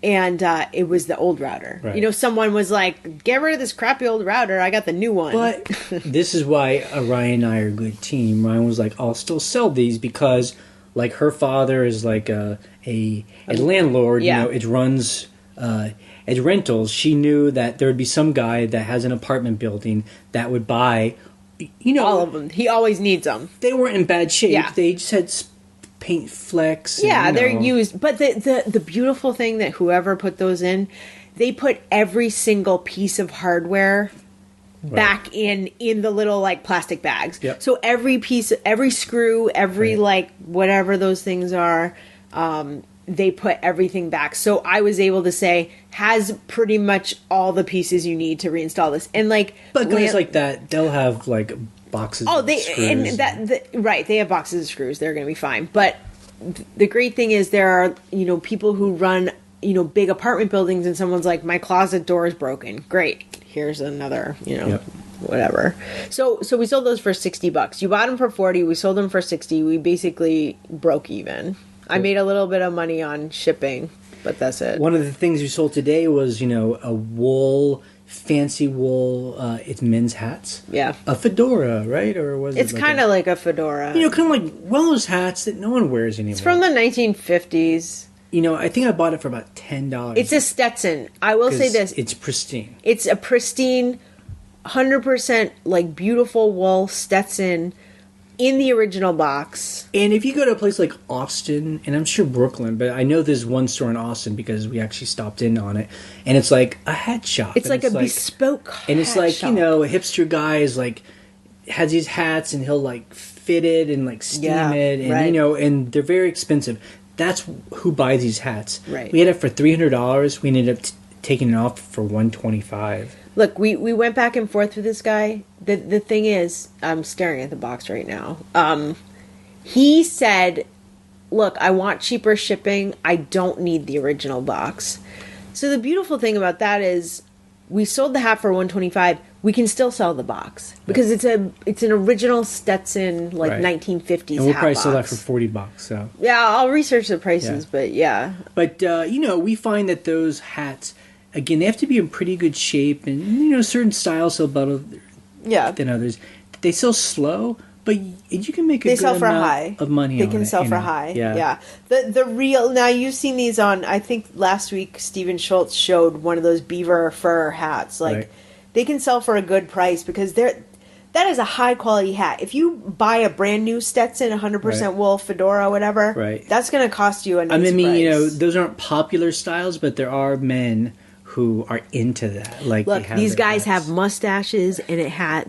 and it was the old router. Right. Someone was like, get rid of this crappy old router. I got the new one. But this is why Ryan and I are a good team. Ryan was like, I'll still sell these because, like, her father is like a landlord. Yeah. It runs as rentals. She knew that there would be some guy that has an apartment building that would buy, all of them. He always needs them. They weren't in bad shape. Yeah. They just had paint flecks. Yeah, they're used. But the beautiful thing that whoever put those in, they put every single piece of hardware back in the little like plastic bags. Yep. So every piece, every screw, every like whatever those things are, they put everything back. So I was able to say has pretty much all the pieces you need to reinstall this. And like, but guys like that, they'll have like boxes. Oh, they screws right. They have boxes of screws. They're going to be fine. But the great thing is there are people who run big apartment buildings, and someone's like, my closet door is broken. Great. Here's another, whatever. So we sold those for $60. You bought them for $40. We sold them for $60. We basically broke even. Cool. I made a little bit of money on shipping, but that's it. One of the things we sold today was, a fancy wool, it's men's hats. Yeah. A fedora, right? Or was it's kind of like a fedora. Kind of like one of those hats that no one wears anymore. It's from the 1950s. I think I bought it for about $10. It's a Stetson. I will say this. It's pristine. It's a pristine, 100% like beautiful wool Stetson in the original box. And if you go to a place like Austin, and I'm sure Brooklyn, but I know there's one store in Austin because we actually stopped in on it, and it's like a hat shop. It's like a bespoke hat and it's like, shop. A hipster guy is like, has these hats and he'll like fit it and like steam it, and right. And they're very expensive. That's who buys these hats. Right. We had it for $300. We ended up taking it off for $125. Look, we went back and forth with this guy. The thing is, I'm staring at the box right now. He said, look, I want cheaper shipping. I don't need the original box. So the beautiful thing about that is we sold the hat for $125. We can still sell the box because it's an original Stetson like 1950s and we'll hat probably box. sell that for $40. So yeah, I'll research the prices, but yeah. But we find that those hats, again, they have to be in pretty good shape, and certain styles sell better than others. They sell slow, but you can make a good amount of money. They can sell for high. Yeah. The real, now you've seen these on, I think last week Steven Schultz showed one of those beaver fur hats. Like they can sell for a good price because that is a high quality hat. If you buy a brand new Stetson 100% wool fedora whatever, that's going to cost you a nice price. Those aren't popular styles, but there are men who are into that. Like, look, these guys have mustaches and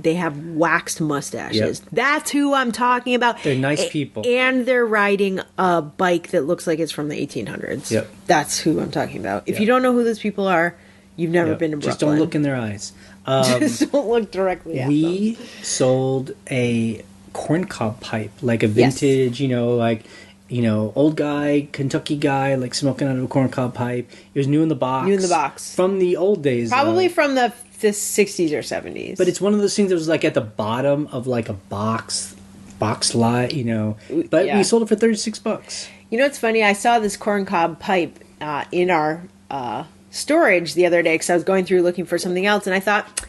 they have waxed mustaches. That's who I'm talking about. They're nice people. And they're riding a bike that looks like it's from the 1800s. Yep. That's who I'm talking about. If you don't know who those people are, you've never been to Brooklyn. Just don't look in their eyes. Just don't look directly at them. We sold a corncob pipe, like a vintage, old guy, Kentucky guy, like smoking out of a corncob pipe. It was new in the box. From the old days. Probably from the 60s or 70s. But it's one of those things that was like at the bottom of like a box lot, But we sold it for $36. You know what's funny? I saw this corncob pipe in our storage the other day because I was going through looking for something else, and I thought,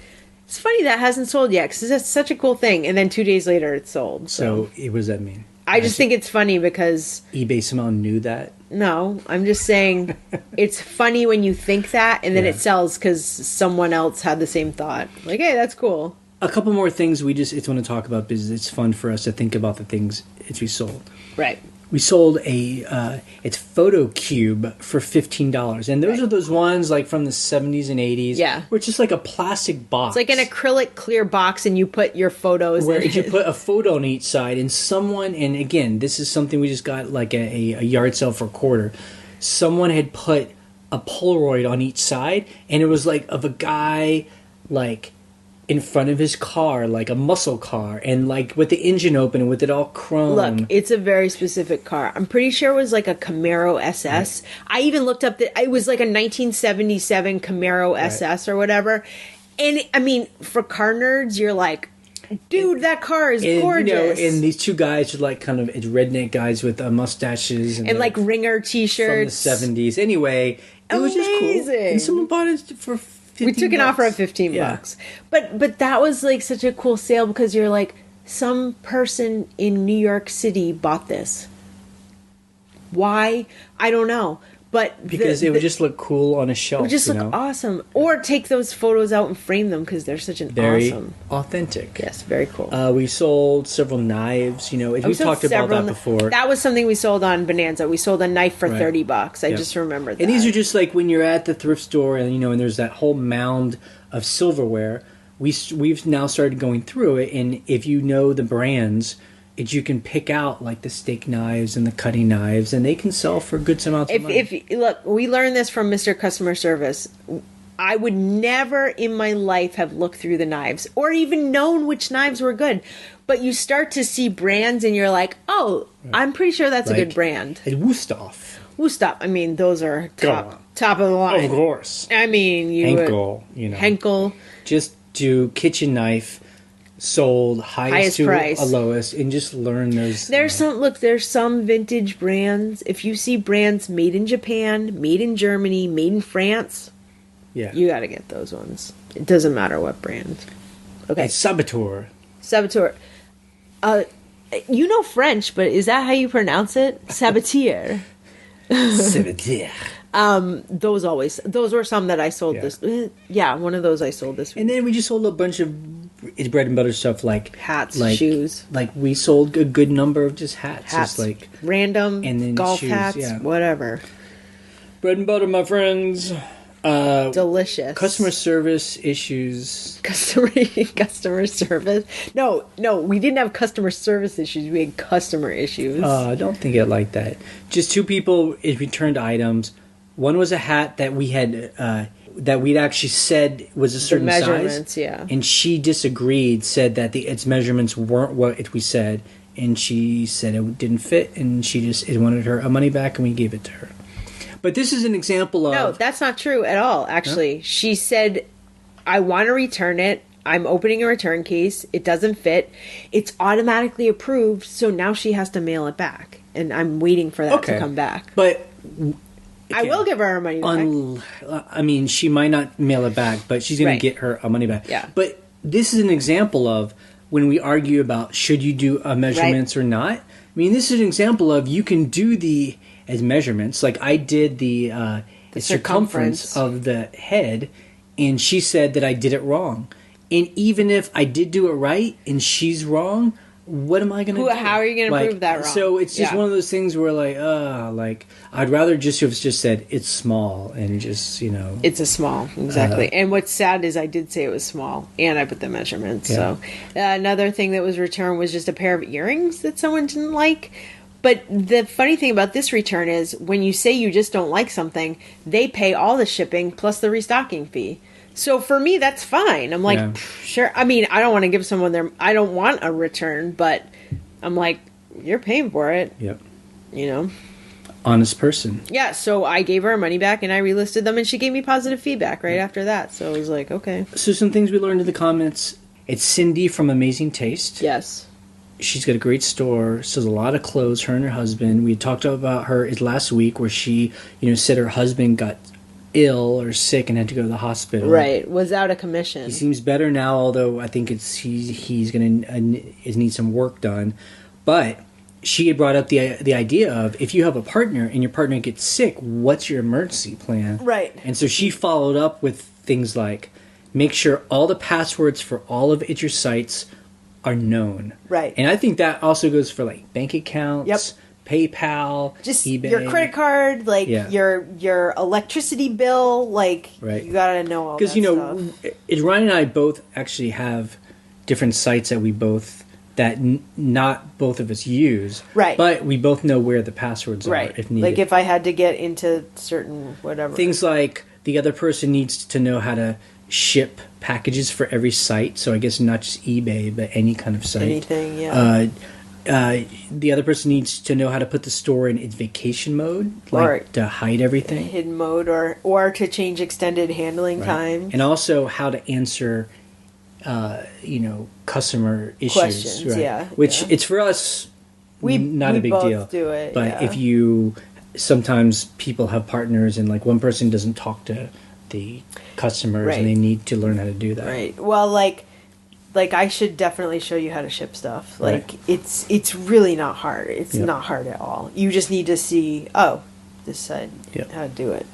it's funny that hasn't sold yet because it's such a cool thing. And then 2 days later, it's sold. So what does that mean? I just think it's funny because eBay somehow knew that. No, I'm just saying it's funny when you think that and then it sells because someone else had the same thought. Like, hey, that's cool. A couple more things it's want to talk about because it's fun for us to think about the things we sold. Right. We sold it's photo cube for $15, and those are those ones like from the 70s and 80s. Yeah, where it's just like a plastic box. It's like an acrylic clear box, and you put your photos. Where you put a photo on each side, and again, this is something we just got like a yard sale for a quarter. Someone had put a Polaroid on each side, and it was like of a guy like in front of his car, like a muscle car, and like with the engine open and with it all chrome. Look, it's a very specific car. I'm pretty sure it was like a Camaro SS. Right. I even looked up that it was like a 1977 Camaro SS or whatever. And I mean, for car nerds, you're like, dude, that car is gorgeous. And these two guys are like kind of redneck guys with mustaches and like ringer t-shirts from the 70s. Anyway, it was just cool. And someone bought it for we took an offer of $15. But that was like such a cool sale because you're like, some person in New York City bought this. Why? I don't know. But because it would just look cool on a shelf. It would just look awesome. Or take those photos out and frame them because they're such an very awesome. Authentic. Yes, very cool. We sold several knives. We've talked about that before. That was something we sold on Bonanza. We sold a knife for $30. I just remember that. And these are just like when you're at the thrift store and and there's that whole mound of silverware. We've now started going through it, and if you know the brands, you can pick out like the steak knives and the cutting knives, and they can sell for good amounts of money. Look, we learned this from Mr. Customer Service. I would never in my life have looked through the knives or even known which knives were good. But you start to see brands and you're like, oh, I'm pretty sure that's like a good brand. And Wusthof. I mean, those are top of the line. Of course. I mean, Henkel. Just do kitchen knife. Sold highest to price, lowest, and just learn those. There's some vintage brands. If you see brands made in Japan, made in Germany, made in France, you got to get those ones. It doesn't matter what brand. Okay, Saboteur. You know French, but is that how you pronounce it? Saboteur. Saboteur. Those were some that I sold this. One of those I sold this week. And then we just sold a bunch of bread and butter stuff like hats, shoes. Like we sold a good number of just hats. Just like random and then golf shoes, hats, whatever. Bread and butter, my friends. Delicious. Customer service issues. Customer service. No, we didn't have customer service issues. We had customer issues. I don't think it like that. Just two people returned items. One was a hat that we had that we'd actually said was a certain size. And she disagreed, said that its measurements weren't what we said, and she said it didn't fit, and she just wanted her money back, and we gave it to her. But this is an example of... No, that's not true at all, actually. Huh? She said, I want to return it. I'm opening a return case. It doesn't fit. It's automatically approved, so now she has to mail it back. And I'm waiting for that to come back. But... I will give her money back. I mean, she might not mail it back, but she's going to get her money back. Yeah. But this is an example of when we argue about should you do measurements or not. I mean, this is an example of you can do as measurements. Like I did the circumference of the head, and she said that I did it wrong. And even if I did do it right and she's wrong, what am I going to do? How are you going to prove that wrong? So it's just one of those things where I'd rather just have just said it's small and just, It's a small, exactly. And what's sad is I did say it was small and I put the measurements. Yeah. So another thing that was returned was just a pair of earrings that someone didn't like. But the funny thing about this return is when you say you just don't like something, they pay all the shipping plus the restocking fee. So for me, that's fine. I'm like, sure. I mean, I don't want to give someone I don't want a return, but I'm like, you're paying for it. Yep. Honest person. Yeah. So I gave her her money back and I relisted them and she gave me positive feedback right after that. So I was like, okay. So some things we learned in the comments. It's Cindy from Amazing Taste. Yes. She's got a great store, sells a lot of clothes, her and her husband. We talked about her last week where she, said her husband got ill or sick and had to go to the hospital. Right, was out of commission. He seems better now, although I think he's going to need some work done. But she had brought up the idea of if you have a partner and your partner gets sick, what's your emergency plan? Right. And so she followed up with things like make sure all the passwords for all of your sites are known. Right. And I think that also goes for like bank accounts. PayPal, just eBay. Your credit card, your electricity bill, you gotta know all that stuff. Because Ryan and I both actually have different sites that not both of us use, right? But we both know where the passwords are if needed. Like if I had to get into certain whatever things, like the other person needs to know how to ship packages for every site. So I guess not just eBay, but any kind of site. Anything, yeah. The other person needs to know how to put the store in its vacation mode, to hide everything. Hidden mode, or to change extended handling time. And also how to answer, customer issues. Questions, Which it's for us, not a big both deal. Do it, but if sometimes people have partners and one person doesn't talk to the customers and they need to learn how to do that. Right. Well, I should definitely show you how to ship stuff. It's really not hard. It's not hard at all. You just need to see, this side, how to do it.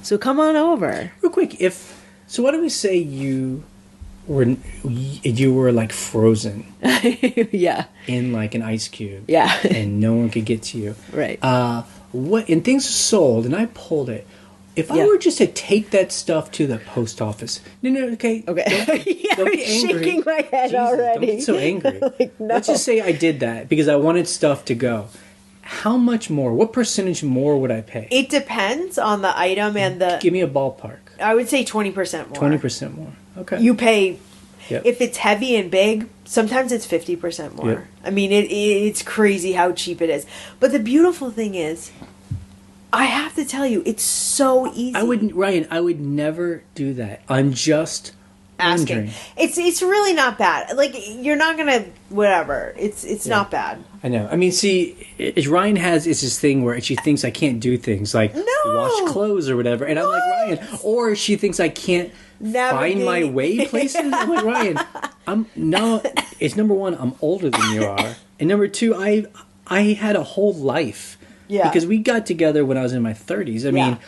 So come on over. Real quick, why don't we say you were like frozen. Yeah. In like an ice cube. Yeah. And no one could get to you. Right. And things sold and I pulled it. If I were just to take that stuff to the post office, okay. Don't be angry. Shaking my head already. Don't get so angry. No. Let's just say I did that because I wanted stuff to go. How much more? What percentage more would I pay? It depends on the item and the. Give me a ballpark. I would say 20% more. 20% more. Okay. You pay. Yep. If it's heavy and big, sometimes it's 50% more. Yep. I mean, it's crazy how cheap it is. But the beautiful thing is, I have to tell you, it's so easy. Ryan, I would never do that. I'm just asking. wondering. It's really not bad. You're not gonna whatever. It's not bad. I know. I mean, see, Ryan has this thing where she thinks I can't do things like wash clothes or whatever, and I'm like, Ryan, or she thinks I can't find my way places. I'm like, Ryan, it's number one, I'm older than you are, and number two, I had a whole life. Yeah. Because we got together when I was in my 30s. I mean,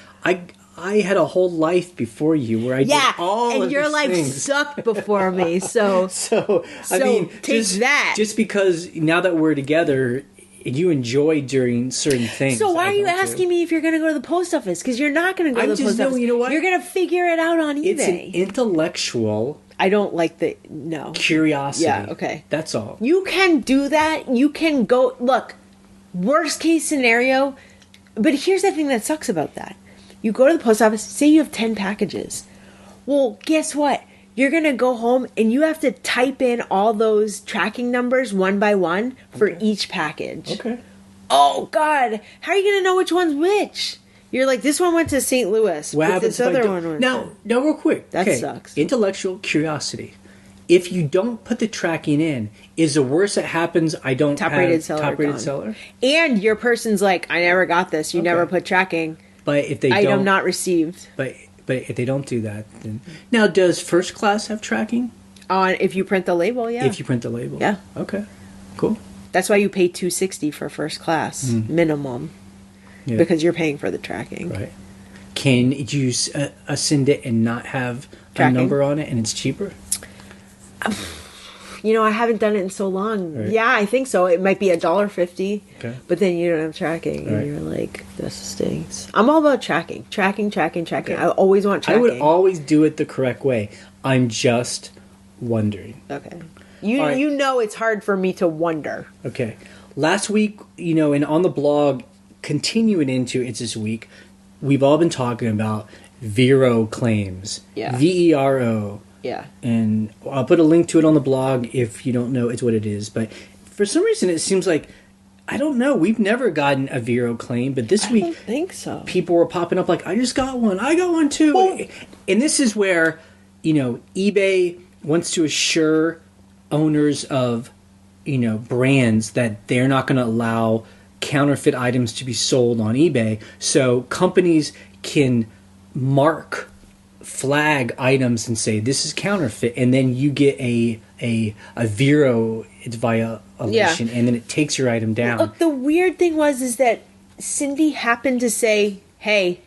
I had a whole life before you where I did all of these things. And your life sucked before me. So I mean, take that. Just because now that we're together, you enjoy doing certain things. So why are you asking me if you're going to go to the post office? Because you're not going to go to the post office. You know what? You're going to figure it out on eBay. It's an intellectual... I don't like curiosity. Yeah, okay. That's all. You can do that. You can go... Look... Worst case scenario, but here's the thing that sucks about that. You go to the post office, say you have 10 packages. Well, guess what? You're going to go home and you have to type in all those tracking numbers one by one for each package. Okay. Oh, God. How are you going to know which one's which? You're like, this one went to St. Louis, What but happens this if I other don't? one went Now, real quick. That okay. sucks. Intellectual curiosity. If you don't put the tracking in, is the worst that happens I don't top-rated have seller top-rated gone. seller? And your person's like, I never got this. You never put tracking. But if they Item don't... not received. But if they don't do that, then... Now, does first class have tracking? If you print the label, yeah. If you print the label. Yeah. Okay. Cool. That's why you pay $260 for first class minimum. Yeah. Because you're paying for the tracking. Right. Can you send it and not have Tracking? a number on it and it's cheaper? I haven't done it in so long. Right. Yeah, I think so. It might be $1.50. Okay. But then you don't have tracking. Right. And you're like, this stinks. I'm all about tracking. Tracking. Okay. I always want tracking. I would always do it the correct way. I'm just wondering. Okay. All right. You know it's hard for me to wonder. Okay. Last week, and on the blog, continuing into it's this week, we've all been talking about Vero claims. Yeah. VERO. Yeah. And I'll put a link to it on the blog if you don't know it's what it is. But for some reason, it seems like, I don't know, we've never gotten a Vero claim. But this I week, don't think so. people were popping up like, I just got one. I got one too. Well, and this is where, eBay wants to assure owners of, brands that they're not going to allow counterfeit items to be sold on eBay. So companies can flag items and say this is counterfeit, and then you get a Vero violation, and then it takes your item down. Look, the weird thing is that Cindy happened to say, hey,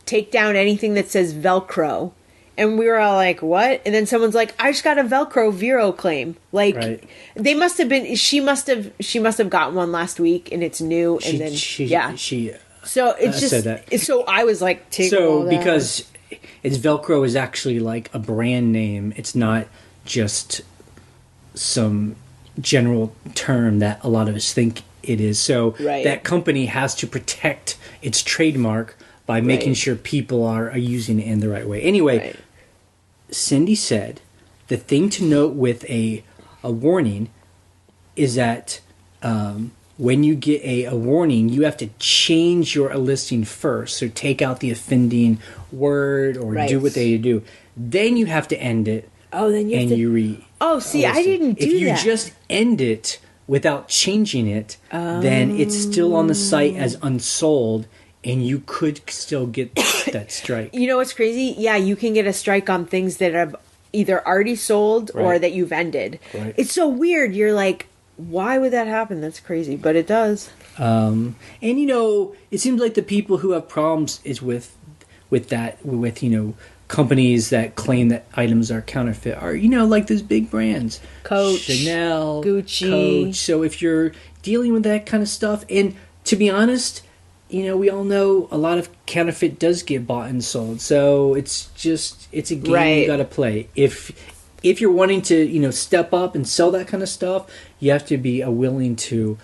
take down anything that says Velcro. And we were all like, what? And then someone's like, I just got a Velcro Vero claim. Like, Right. They must have been, she must have gotten one last week and it's new. And then, She So it's just, said that. so I was like, take all that. Because it's Velcro is actually like a brand name. It's not just some general term that a lot of us think it is. So Right. that company has to protect its trademark by making Right. sure people are using it in the right way. Anyway, Right. Cindy said the thing to note with a warning is that when you get a warning, you have to change your listing first. So take out the offending word or Right. do what they do. Then you have to end it. Oh, then you have and to... you Oh, see, I didn't do If you that. just end it without changing it, then it's still on the site as unsold, and you could still get that strike. You know what's crazy? Yeah, you can get a strike on things that have either already sold or Right. that you've ended. Right. It's so weird. You're like, why would that happen? That's crazy, but it does. And it seems like the people who have problems is with companies that claim that items are counterfeit are like those big brands, Coach, Chanel, Gucci. Coach. So if you're dealing with that kind of stuff, and to be honest, we all know a lot of counterfeit does get bought and sold. So it's a game Right. you got to play. If you're wanting to step up and sell that kind of stuff, you have to be willing to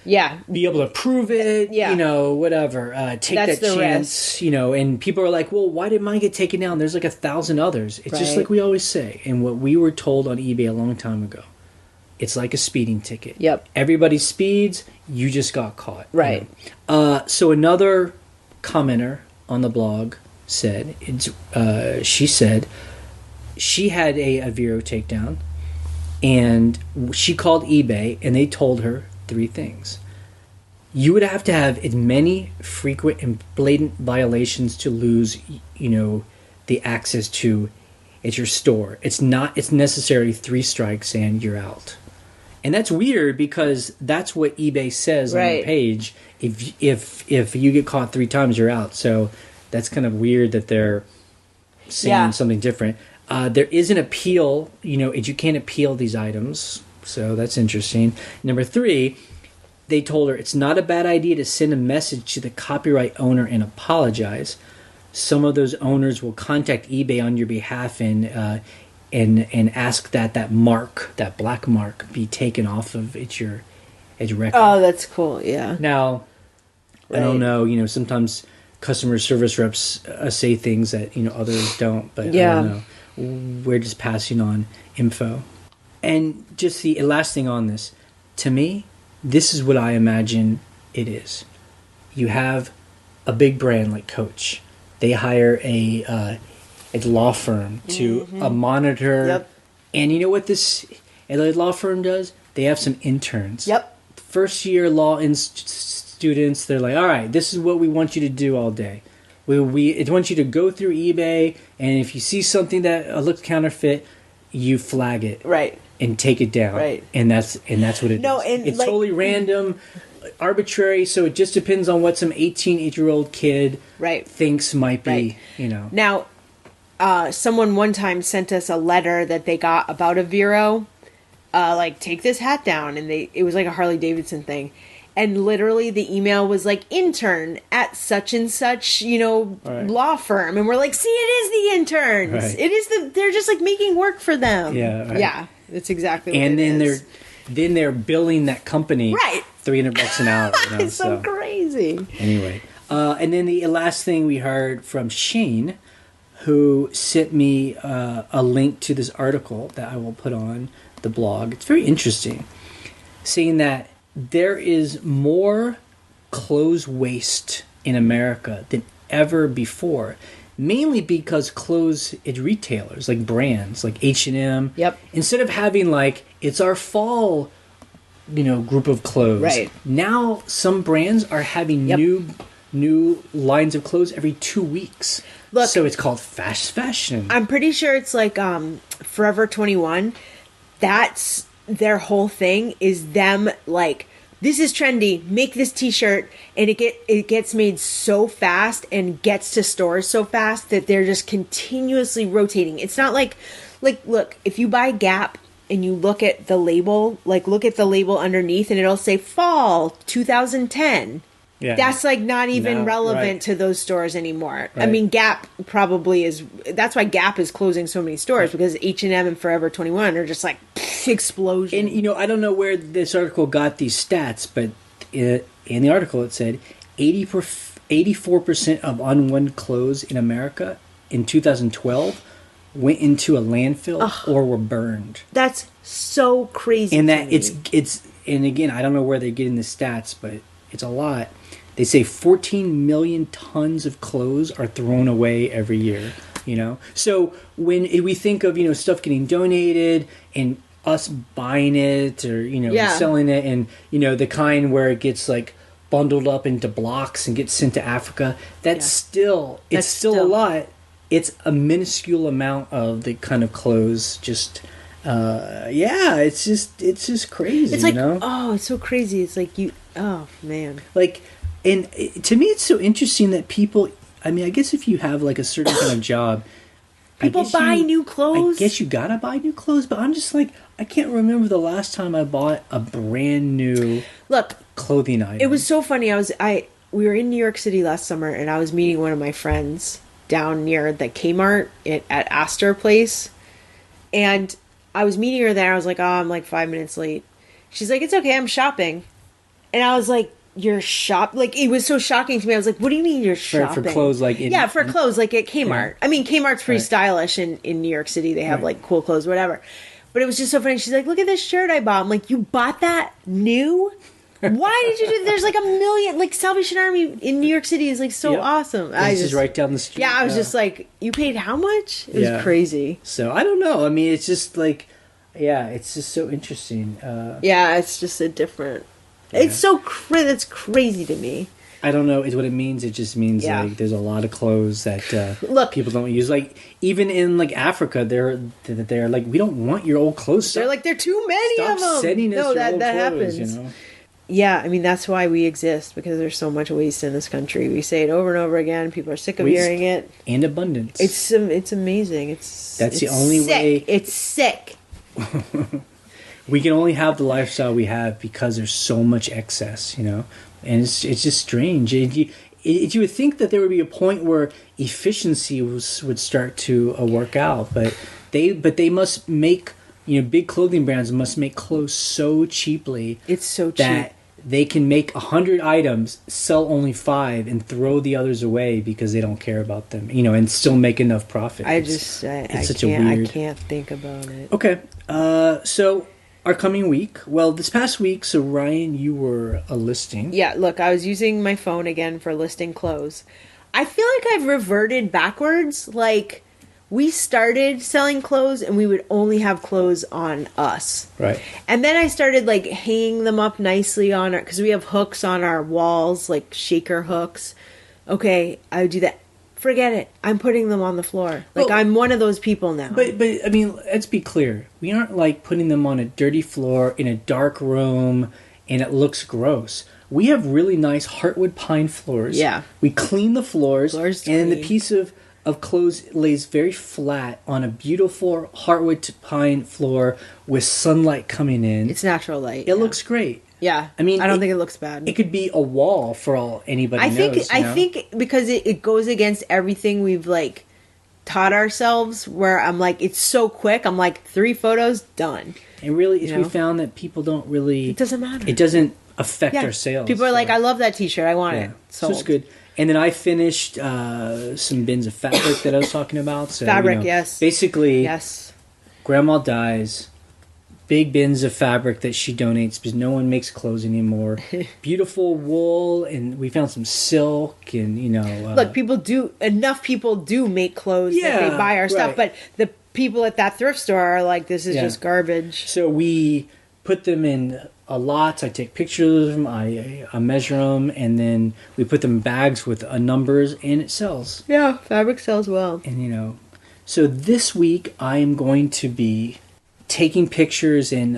Yeah. be able to prove it, Yeah. whatever, take That's that the chance, and people are like, well, why did mine get taken down? There's like 1,000 others. It's just Right. like we always say, and what we were told on eBay a long time ago. It's like a speeding ticket. Yep. Everybody speeds, you just got caught. Right. So another commenter on the blog said, she said she had a Vero takedown, and she called eBay, and they told her 3 things. You would have to have as many frequent and blatant violations to lose, the access to your store. It's necessarily 3 strikes and you're out. And that's weird because that's what eBay says on Right. the page. If you get caught 3 times, you're out. So that's kind of weird that they're saying something different. There is an appeal. You can't appeal these items. So that's interesting. Number 3, they told her it's not a bad idea to send a message to the copyright owner and apologize. Some of those owners will contact eBay on your behalf and ask that mark, that black mark, be taken off of your record. Oh, that's cool. Yeah. Now, I don't Right. know. Sometimes customer service reps say things that others don't. But Yeah. I don't know. We're just passing on info. And just the last thing on this, to me, this is what I imagine it is. You have a big brand like Coach, they hire a law firm to monitor. Yep. And you know what this law firm does? They have some interns. Yep. First year law students, they're like, all right, this is what we want you to do all day. We want you to go through eBay, and if you see something that looks counterfeit, you flag it. Right. And take it down. Right. And that's what it is. No, and it's totally random, arbitrary, so it just depends on what some 18-year-old kid thinks might be, Now, someone one time sent us a letter that they got about a Vero, take this hat down, and it was like a Harley Davidson thing. And literally the email was like, intern at such and such, law firm. And we're like, see, it is the interns. Right. It is they're just like making work for them. Yeah. Right. Yeah. That's exactly what and it is. then they're billing that company $300 an hour. It's so crazy. Anyway. And then the last thing we heard from Shane, who sent me a link to this article that I will put on the blog. It's very interesting. Saying that there is more clothes waste in America than ever before, mainly because clothes at retailers, like brands, like H&M, instead of having it's our fall, group of clothes. Now some brands are having new lines of clothes every 2 weeks. Look, so it's called fast fashion. I'm pretty sure it's like Forever 21. That's their whole thing, is them this is trendy, make this t-shirt, and it gets made so fast and gets to stores so fast that they're just continuously rotating. It's not like look, if you buy Gap and you look at the label, look at the label underneath and it'll say fall 2010. Yeah. That's not even relevant to those stores anymore. Right. I mean, Gap probably is. That's why Gap is closing so many stores, because H&M and Forever 21 are just explosion. And I don't know where this article got these stats, but in the article it said 84% of unworn clothes in America in 2012 went into a landfill or were burned. That's so crazy. And that it's and again, I don't know where they're getting the stats, but it's a lot. They say 14 million tons of clothes are thrown away every year, So when we think of, stuff getting donated and us buying it or, selling it and, the kind where it gets bundled up into blocks and gets sent to Africa, it's still a lot. It's a minuscule amount of the kind of clothes just... it's just crazy. It's it's so crazy. It's oh man. And to me, it's so interesting that people. I mean, I guess if you have a certain kind of job, people buy new clothes. I guess you gotta buy new clothes, but I'm just I can't remember the last time I bought a brand new clothing item. It was so funny. We were in New York City last summer, and I was meeting one of my friends down near the Kmart at Astor Place, and I was meeting her there. I was like, I'm 5 minutes late. She's like, it's okay, I'm shopping. And I was like, you're it was so shocking to me. I was like, what do you mean you're shopping? For clothes for clothes at Kmart. Yeah. I mean, Kmart's pretty stylish in New York City. They have cool clothes, whatever. But it was just so funny. She's like, look at this shirt I bought. I'm like, you bought that new? Why did you do? There's a million. Salvation Army in New York City is so awesome. This is right down the street. Yeah, I was just you paid how much? It was crazy. So I don't know. I mean, it's just it's just so interesting. It's just a different. Yeah. It's so it's crazy to me. I don't know what it means. It just means there's a lot of clothes that people don't use. Even in Africa, they're we don't want your old clothes. They're there are too many of them. Stop sending us your old that clothes. Happens. Yeah, I mean that's why we exist, because there's so much waste in this country. We say it over and over again. People are sick of hearing it. And abundance. It's amazing. That's the only way. It's sick. We can only have the lifestyle we have because there's so much excess, and it's just strange. You would think that there would be a point where efficiency would start to work out, but they must make, big clothing brands must make clothes so cheaply. It's so cheap that they can make 100 items, sell only 5, and throw the others away because they don't care about them, and still make enough profit. I can't think about it. Okay, so our coming week. Well, this past week, so Ryan, you were a listing. Yeah, look, I was using my phone again for listing clothes. I feel like I've reverted backwards. Like, we started selling clothes and we would only have clothes on us. Right. And then I started, like, hanging them up nicely on our... Because we have hooks on our walls, like shaker hooks. Okay, I would do that. Forget it. I'm putting them on the floor. Like, I'm one of those people now. But I mean, let's be clear. We aren't, like, putting them on a dirty floor in a dark room and it looks gross. We have really nice heartwood pine floors. Yeah. We clean the floors and clean. the piece of clothes lays very flat on a beautiful heartwood pine floor with sunlight coming in. It's natural light. It looks great. Yeah. I mean, I don't think it looks bad. It could be a wall for all anybody knows. I think because it goes against everything we've, like, taught ourselves, where I'm like, it's so quick. I'm like, 3 photos, done. And really, we found that people don't really... It doesn't matter. It doesn't affect our sales. People are like, I love that t-shirt. I want it. So it's good. And then I finished some bins of fabric that I was talking about. So, fabric, yes. Basically, Grandma dies. Big bins of fabric that she donates because no one makes clothes anymore. Beautiful wool, and we found some silk, and look, enough people do make clothes that they buy our stuff, but the people at that thrift store are like, this is just garbage. So we put them in lots. I take pictures of them, I measure them, and then we put them in bags with numbers, and it sells. Yeah, fabric sells well. And so this week I am going to be taking pictures and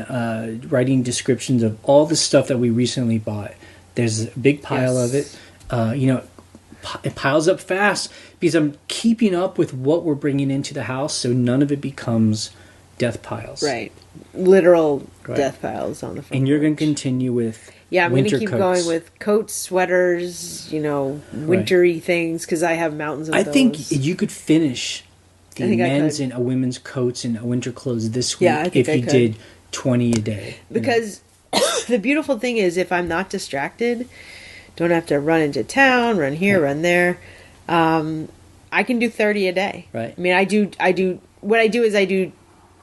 writing descriptions of all the stuff that we recently bought. There's a big pile of it. It piles up fast because I'm keeping up with what we're bringing into the house, so none of it becomes death piles. Right. Literal death piles on the front. And you're going to continue with I'm going to keep going with coats, sweaters, wintry things, because I have mountains of those. I think you could finish the men's and women's coats and winter clothes this week if you did 20 a day. Because the beautiful thing is, if I'm not distracted, don't have to run into town, run here, run there, I can do 30 a day. Right. I mean, I do what I do is I do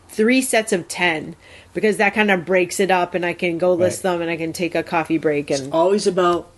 3 sets of 10, because that kind of breaks it up, and I can go list them, and I can take a coffee break. And it's always about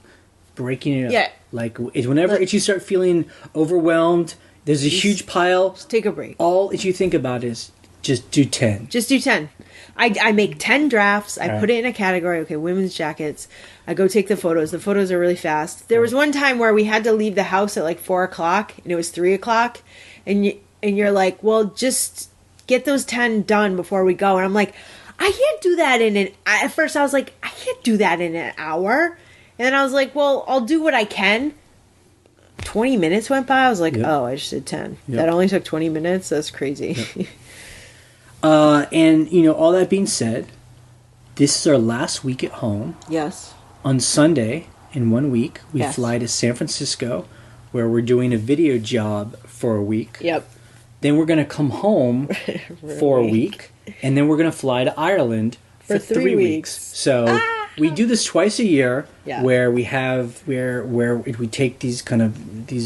breaking it up. Yeah. Like, whenever you start feeling overwhelmed, there's a huge pile. Just take a break. All that you think about is just do 10. Just do 10. I make 10 drafts. I put it in a category. Okay, women's jackets. I go take the photos. The photos are really fast. There was one time where we had to leave the house at like 4 o'clock, and it was 3 o'clock. And you're like, well, just get those 10 done before we go. And I'm like, I can't do that at first I was like, I can't do that in an hour. And then I was like, well, I'll do what I can. 20 minutes went by. I was like, oh, I just did 10. That only took 20 minutes. That's crazy. And, all that being said, this is our last week at home. Yes. On Sunday, in 1 week, we fly to San Francisco, where we're doing a video job for a week. Yep. Then we're going to come home for a week, and then we're going to fly to Ireland for 3 weeks. So we do this twice a year, where we take these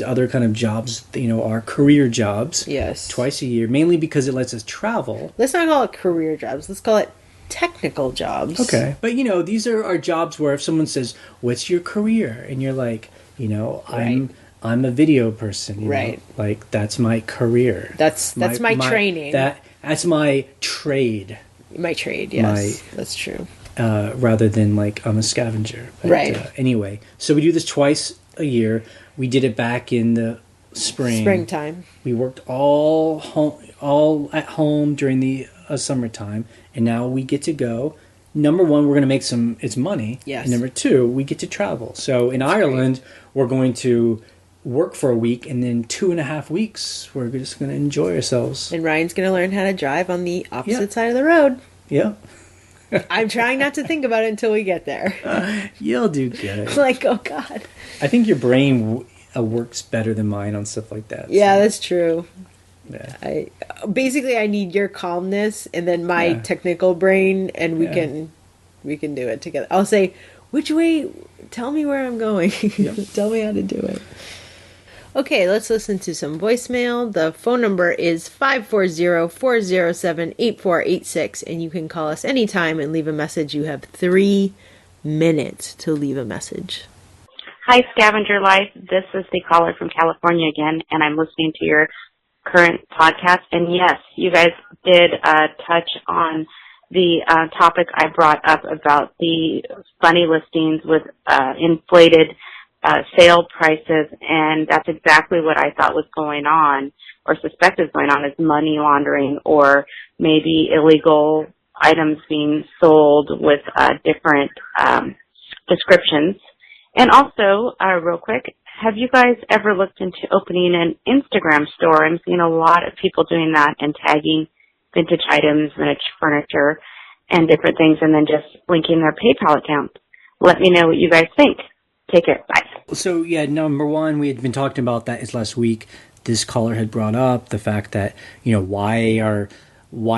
other kind of jobs, our career jobs, twice a year, mainly because it lets us travel. Let's not call it career jobs. Let's call it technical jobs. Okay, but these are our jobs where if someone says, "What's your career?" and you're like, I'm a video person, right? Like that's my career. That's my training. That's my trade. My trade, yes, that's true. Rather than like I'm a scavenger, but, right? Anyway, so we do this twice a year. We did it back in the springtime. We worked all at home during the summertime, and now we get to go. Number one, we're going to make it's money. Yes. And number two, we get to travel. So in Ireland, we're going to work for a week, and then 2.5 weeks we're just going to enjoy ourselves. And Ryan's going to learn how to drive on the opposite side of the road. Yeah. I'm trying not to think about it until we get there. You'll do good. Like, oh God. I think your brain works better than mine on stuff like that. Yeah, that's true. Yeah. I need your calmness and then my technical brain, and we can do it together. I'll say, which way? Tell me where I'm going. Yep. Tell me how to do it. Okay, let's listen to some voicemail. The phone number is 540-407-8486, and you can call us anytime and leave a message. You have 3 minutes to leave a message. Hi, Scavenger Life. This is the caller from California again, and I'm listening to your current podcast. And yes, you guys did touch on the topic I brought up about the funny listings with inflated sale prices, and that's exactly what I thought was going on, or suspected going on, is money laundering or maybe illegal items being sold with different descriptions. And also, real quick, have you guys ever looked into opening an Instagram store? I'm seeing a lot of people doing that and tagging vintage items, vintage furniture, and different things, and then just linking their PayPal account. Let me know what you guys think. Take care. Bye. So, yeah, number one, we had been talking about that is last week. This caller had brought up the fact that, why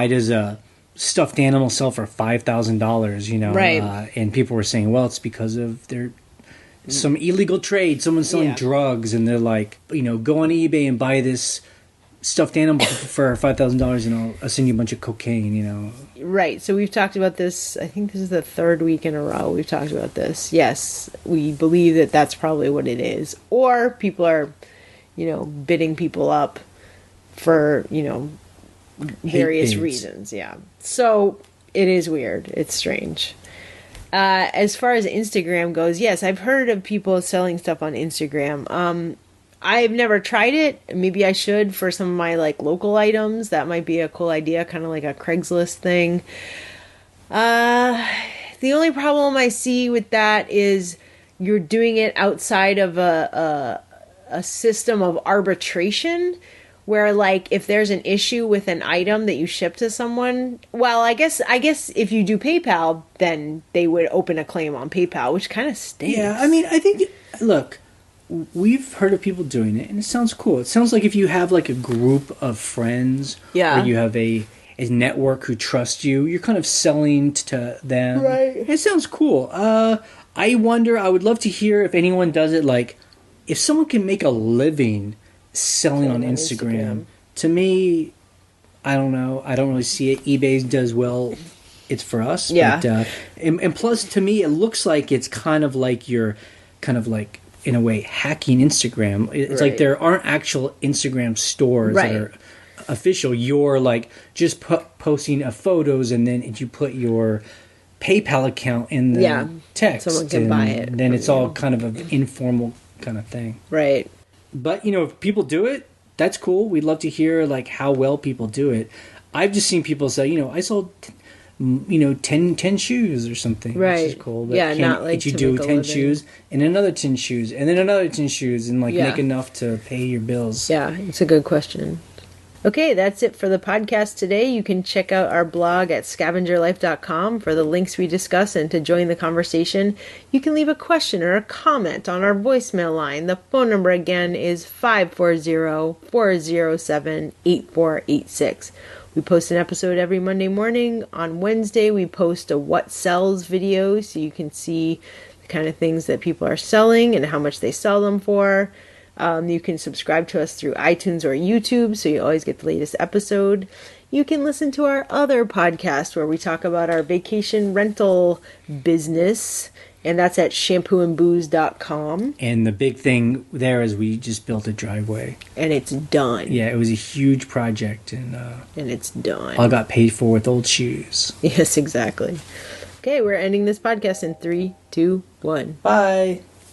does a stuffed animal sell for $5,000, Right. And people were saying, well, it's because of some illegal trade. Someone's selling drugs, and they're like, go on eBay and buy this stuffed animal for $5,000 and I'll send you a bunch of cocaine, Right. So we've talked about this. I think this is the 3rd week in a row we've talked about this. Yes, we believe that that's probably what it is. Or people are, bidding people up for, various reasons. Yeah. So it is weird. It's strange. As far as Instagram goes, yes, I've heard of people selling stuff on Instagram. I've never tried it. Maybe I should for some of my local items. That might be a cool idea, kind of like a Craigslist thing. The only problem I see with that is you're doing it outside of a system of arbitration, where if there's an issue with an item that you ship to someone, well, I guess if you do PayPal, then they would open a claim on PayPal, which kind of stinks. Yeah, I mean, I think, look, we've heard of people doing it, and it sounds cool. It sounds like if you have a group of friends, or you have a network who trust you, you're kind of selling to them. Right. It sounds cool. I wonder, I would love to hear if anyone does it, if someone can make a living selling on Instagram. To me, I don't know. I don't really see it. eBay does well. It's for us. Yeah. But, and plus, to me, it looks like it's kind of like you're kind of in a way, hacking Instagram. It's like there aren't actual Instagram stores that are official. You're just posting photos, and then you put your PayPal account in the text. Someone can buy it. Then it's all kind of an informal kind of thing. Right. But, if people do it, that's cool. We'd love to hear, how well people do it. I've just seen people say, I sold 10 shoes or something. Right. Which is cool. But not you do 10 shoes and another 10 shoes and then another 10 shoes and make enough to pay your bills. Yeah, it's a good question. Okay, that's it for the podcast today. You can check out our blog at scavengerlife.com for the links we discuss and to join the conversation. You can leave a question or a comment on our voicemail line. The phone number again is 540-407-8486. We post an episode every Monday morning. On Wednesday, we post a What Sells video so you can see the kind of things that people are selling and how much they sell them for. You can subscribe to us through iTunes or YouTube so you always get the latest episode. You can listen to our other podcast where we talk about our vacation rental business, and that's at shampooandbooze.com. And the big thing there is we just built a driveway. And it's done. Yeah, it was a huge project. And it's done. All got paid for with old shoes. Yes, exactly. Okay, we're ending this podcast in 3, 2, 1. Bye.